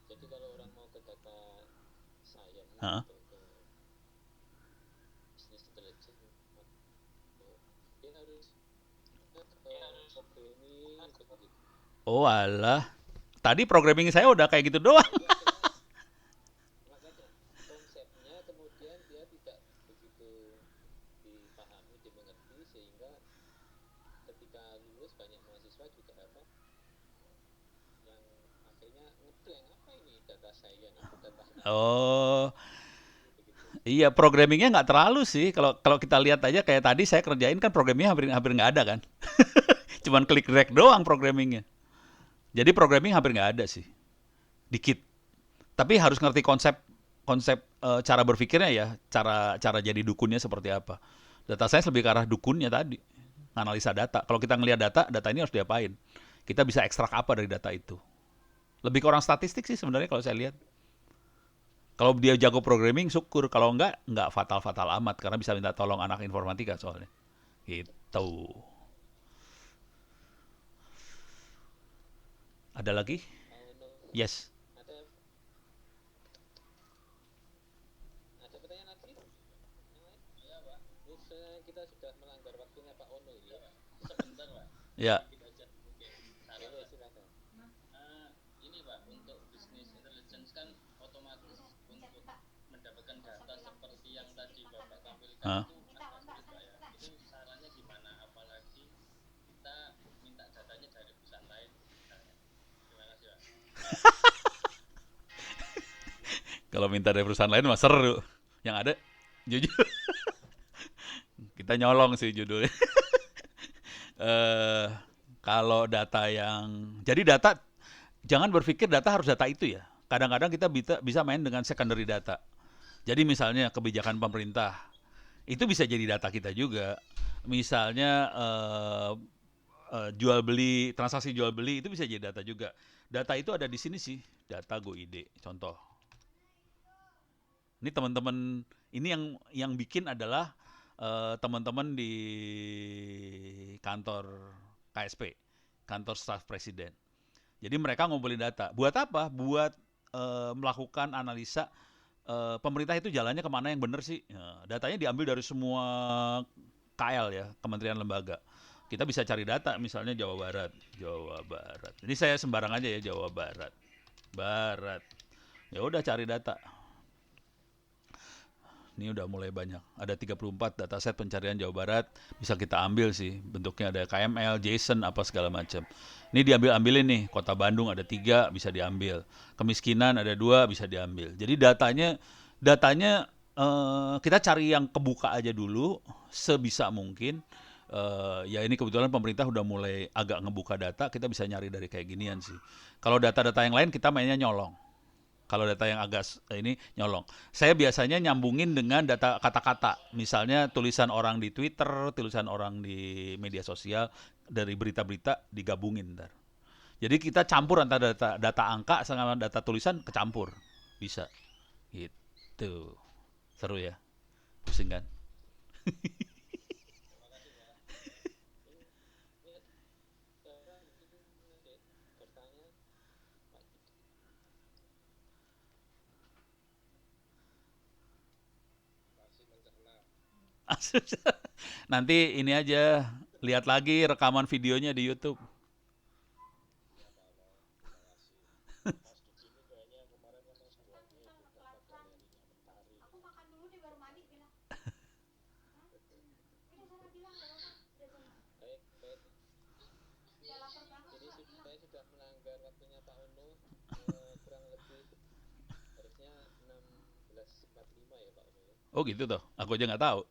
S3: Jadi kalau orang mau ke data science
S2: Heeh.
S3: atau ke business intelligence, dia harus programming begitu.
S2: Oh alah. Tadi programming saya udah kayak gitu doang.
S3: Makanya konsepnya kemudian dia tidak begitu dipahami, dimengerti, sehingga ketika lulus banyak mahasiswa juga apa yang akhirnya ngeblank, apa ini data science, itu data analysis
S2: Oh,
S3: begitu.
S2: iya programmingnya nggak terlalu sih. Kalau kalau kita lihat aja kayak tadi saya kerjain kan programmingnya hampir hampir nggak ada kan. Cuman klik drag doang programmingnya. Jadi programming hampir nggak ada sih. Dikit. Tapi harus ngerti konsep konsep cara berpikirnya ya, cara cara jadi dukunnya seperti apa. Data science lebih ke arah dukunnya tadi, analisa data. Kalau kita ngelihat data, data ini harus diapain? Kita bisa ekstrak apa dari data itu? Lebih ke orang statistik sih sebenarnya kalau saya lihat. Kalau dia jago programming, syukur. Kalau enggak fatal-fatal amat karena bisa minta tolong anak informatika soalnya. Gitu. Ada lagi?
S3: Oh no,
S2: Yes.
S3: ada pertanyaan lagi yang lain? Iya Pak, ini sebenarnya kita sudah melanggar waktunya Pak Ono ini ya Pak. Sebentar Pak,
S2: Ya.
S3: sedikit aja mungkin saran Pak. Silakan. Ini Pak, untuk business intelligence kan otomatis untuk mendapatkan data seperti yang tadi Bapak tampilkan
S2: Hah?
S3: itu agak sulit Pak ya. Itu sarannya gimana? Apalagi kita minta datanya dari perusahaan lain misalnya. Terima kasih Pak.
S2: Kalau minta dari perusahaan lain mah seru. Yang ada jujur kita nyolong sih judulnya. eh Kalau data yang jadi data jangan berpikir data harus data itu ya. Kadang-kadang kita bisa main dengan secondary data. Jadi misalnya kebijakan pemerintah itu bisa jadi data kita juga. Misalnya jual beli, transaksi jual beli itu bisa jadi data juga. Data itu ada di sini sih, data GoID. Contoh. Ini teman-teman ini yang bikin adalah teman-teman di kantor KSP, kantor staf presiden. Jadi mereka ngumpulin data. Buat apa? Buat melakukan analisa pemerintah itu jalannya kemana yang benar sih. Nah, datanya diambil dari semua KL ya, kementerian lembaga. Kita bisa cari data, misalnya Jawa Barat. Jawa Barat. Ini saya sembarang aja ya, Jawa Barat. Barat. Ya udah cari data. Ini udah mulai banyak. Ada 34 dataset pencarian Jawa Barat. Bisa kita ambil sih. Bentuknya ada KML, JSON, apa segala macam. Ini diambil-ambilin nih. Kota Bandung ada 3, bisa diambil. Kemiskinan ada 2, bisa diambil. Jadi datanya kita cari yang kebuka aja dulu. Sebisa mungkin. Ya ini kebetulan pemerintah udah mulai agak ngebuka data. Kita bisa nyari dari kayak ginian sih. Kalau data-data yang lain kita mainnya nyolong. Kalau data yang agak ini nyolong. Saya biasanya nyambungin dengan data kata-kata. Misalnya tulisan orang di Twitter, tulisan orang di media sosial, dari berita-berita digabungin ntar. Jadi kita campur antara data angka sama data tulisan kecampur. Bisa. Gitu. Seru ya? Pusing kan?
S3: Terima kasih Pak. Ini sekarang mungkin nanti bertanya Pak. Masih mencerna.
S2: Nanti ini aja, lihat lagi rekaman videonya di YouTube.
S1: Ya kalau terima kasih. Mas di sini kayaknya kemarin kan S2-nya itu tempat galerinya Mentari.
S3: Baik, baik. Ini saya sudah melanggar waktunya Pak Ono, kurang lebih harusnya 16.45 ya Pak Ono ya.
S2: Oh gitu toh, aku aja nggak tahu.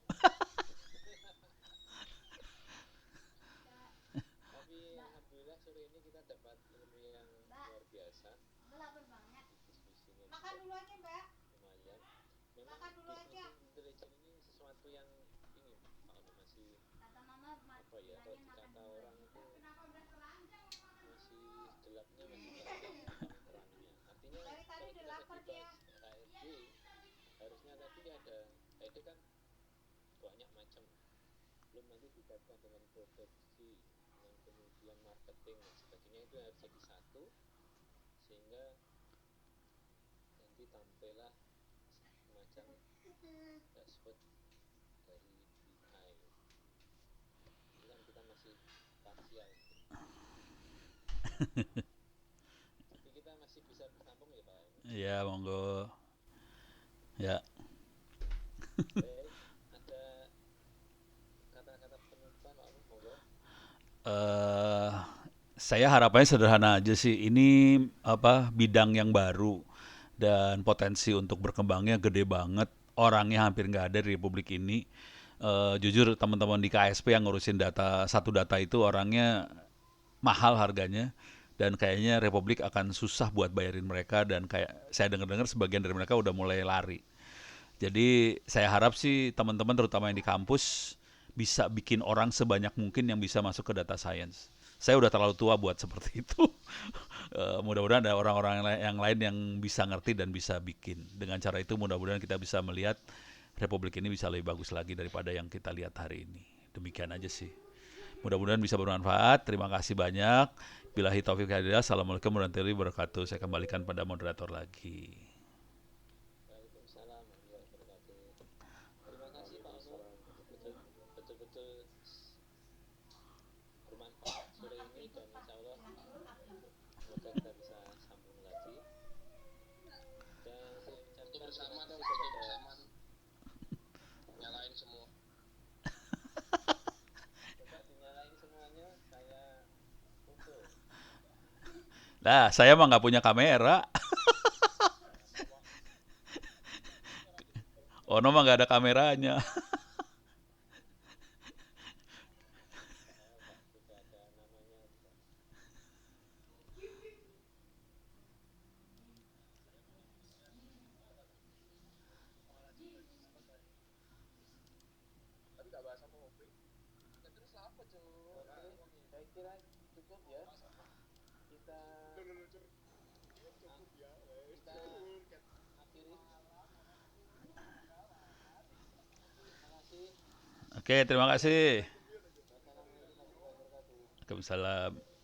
S3: Tapi alhamdulillah sore ini kita dapat ilmu yang luar biasa. Diskusinya juga lumayan. Memang business intelligence ini sesuatu yang ini Pak Ono masih apa ya, kalau dikata orang itu masih gelapnya masih banyak terangnya. Artinya kalau kita tadi bahas HRD, harusnya tadi ada HRD kan banyak macam, belum nanti dikaitkan dengan produksi, dengan kemudian marketing dan sebagainya, itu harus jadi satu sehingga nanti tampillah semacam dashboard dari BI. Ini kan kita masih parsial, tapi kita masih bisa bersambung ya Pak.
S2: Ya monggo. Ya.
S3: Baik, ada kata-kata penutupan Pak, monggo.
S2: Saya harapannya sederhana aja sih. Ini apa bidang yang baru dan potensi untuk berkembangnya gede banget. Orangnya hampir nggak ada di Republik ini. Jujur teman-teman di KSP yang ngurusin satu data itu orangnya mahal harganya dan kayaknya Republik akan susah buat bayarin mereka dan kayak saya dengar-dengar sebagian dari mereka udah mulai lari. Jadi saya harap sih teman-teman terutama yang di kampus bisa bikin orang sebanyak mungkin yang bisa masuk ke data science. Saya udah terlalu tua buat seperti itu. Mudah-mudahan ada orang-orang yang lain yang bisa ngerti dan bisa bikin. Dengan cara itu mudah-mudahan kita bisa melihat Republik ini bisa lebih bagus lagi daripada yang kita lihat hari ini. Demikian aja sih. Mudah-mudahan bisa bermanfaat. Terima kasih banyak. Billahi taufiq wal hidayah. Assalamualaikum warahmatullahi wabarakatuh. Saya kembalikan pada moderator lagi.
S3: Waalaikumsalam warahmatullahi wabarakatuh. Terima kasih Pak Ono, betul-betul bermanfaat sore ini dan insya Allah semoga kita bisa sambung lagi. Dan saya ucapkan terima kasih kepada
S1: Nyalain semua.
S3: coba dinyalain semuanya, saya muncul.
S2: Nah, saya mah nggak punya kamera. Ono mah nggak ada kameranya.
S3: Pak, sudah ada namanya.
S1: Tapi nggak bahas apa ngopi. Ya terus apa cuy?
S3: Saya kira cukup ya. Kita
S1: Cukup ya.
S3: kita akhiri. Terima kasih.
S2: Oke, terima kasih.
S3: Wassalamualaikum warahmatullahi wabarakatuh.
S2: Waalaikumsalam.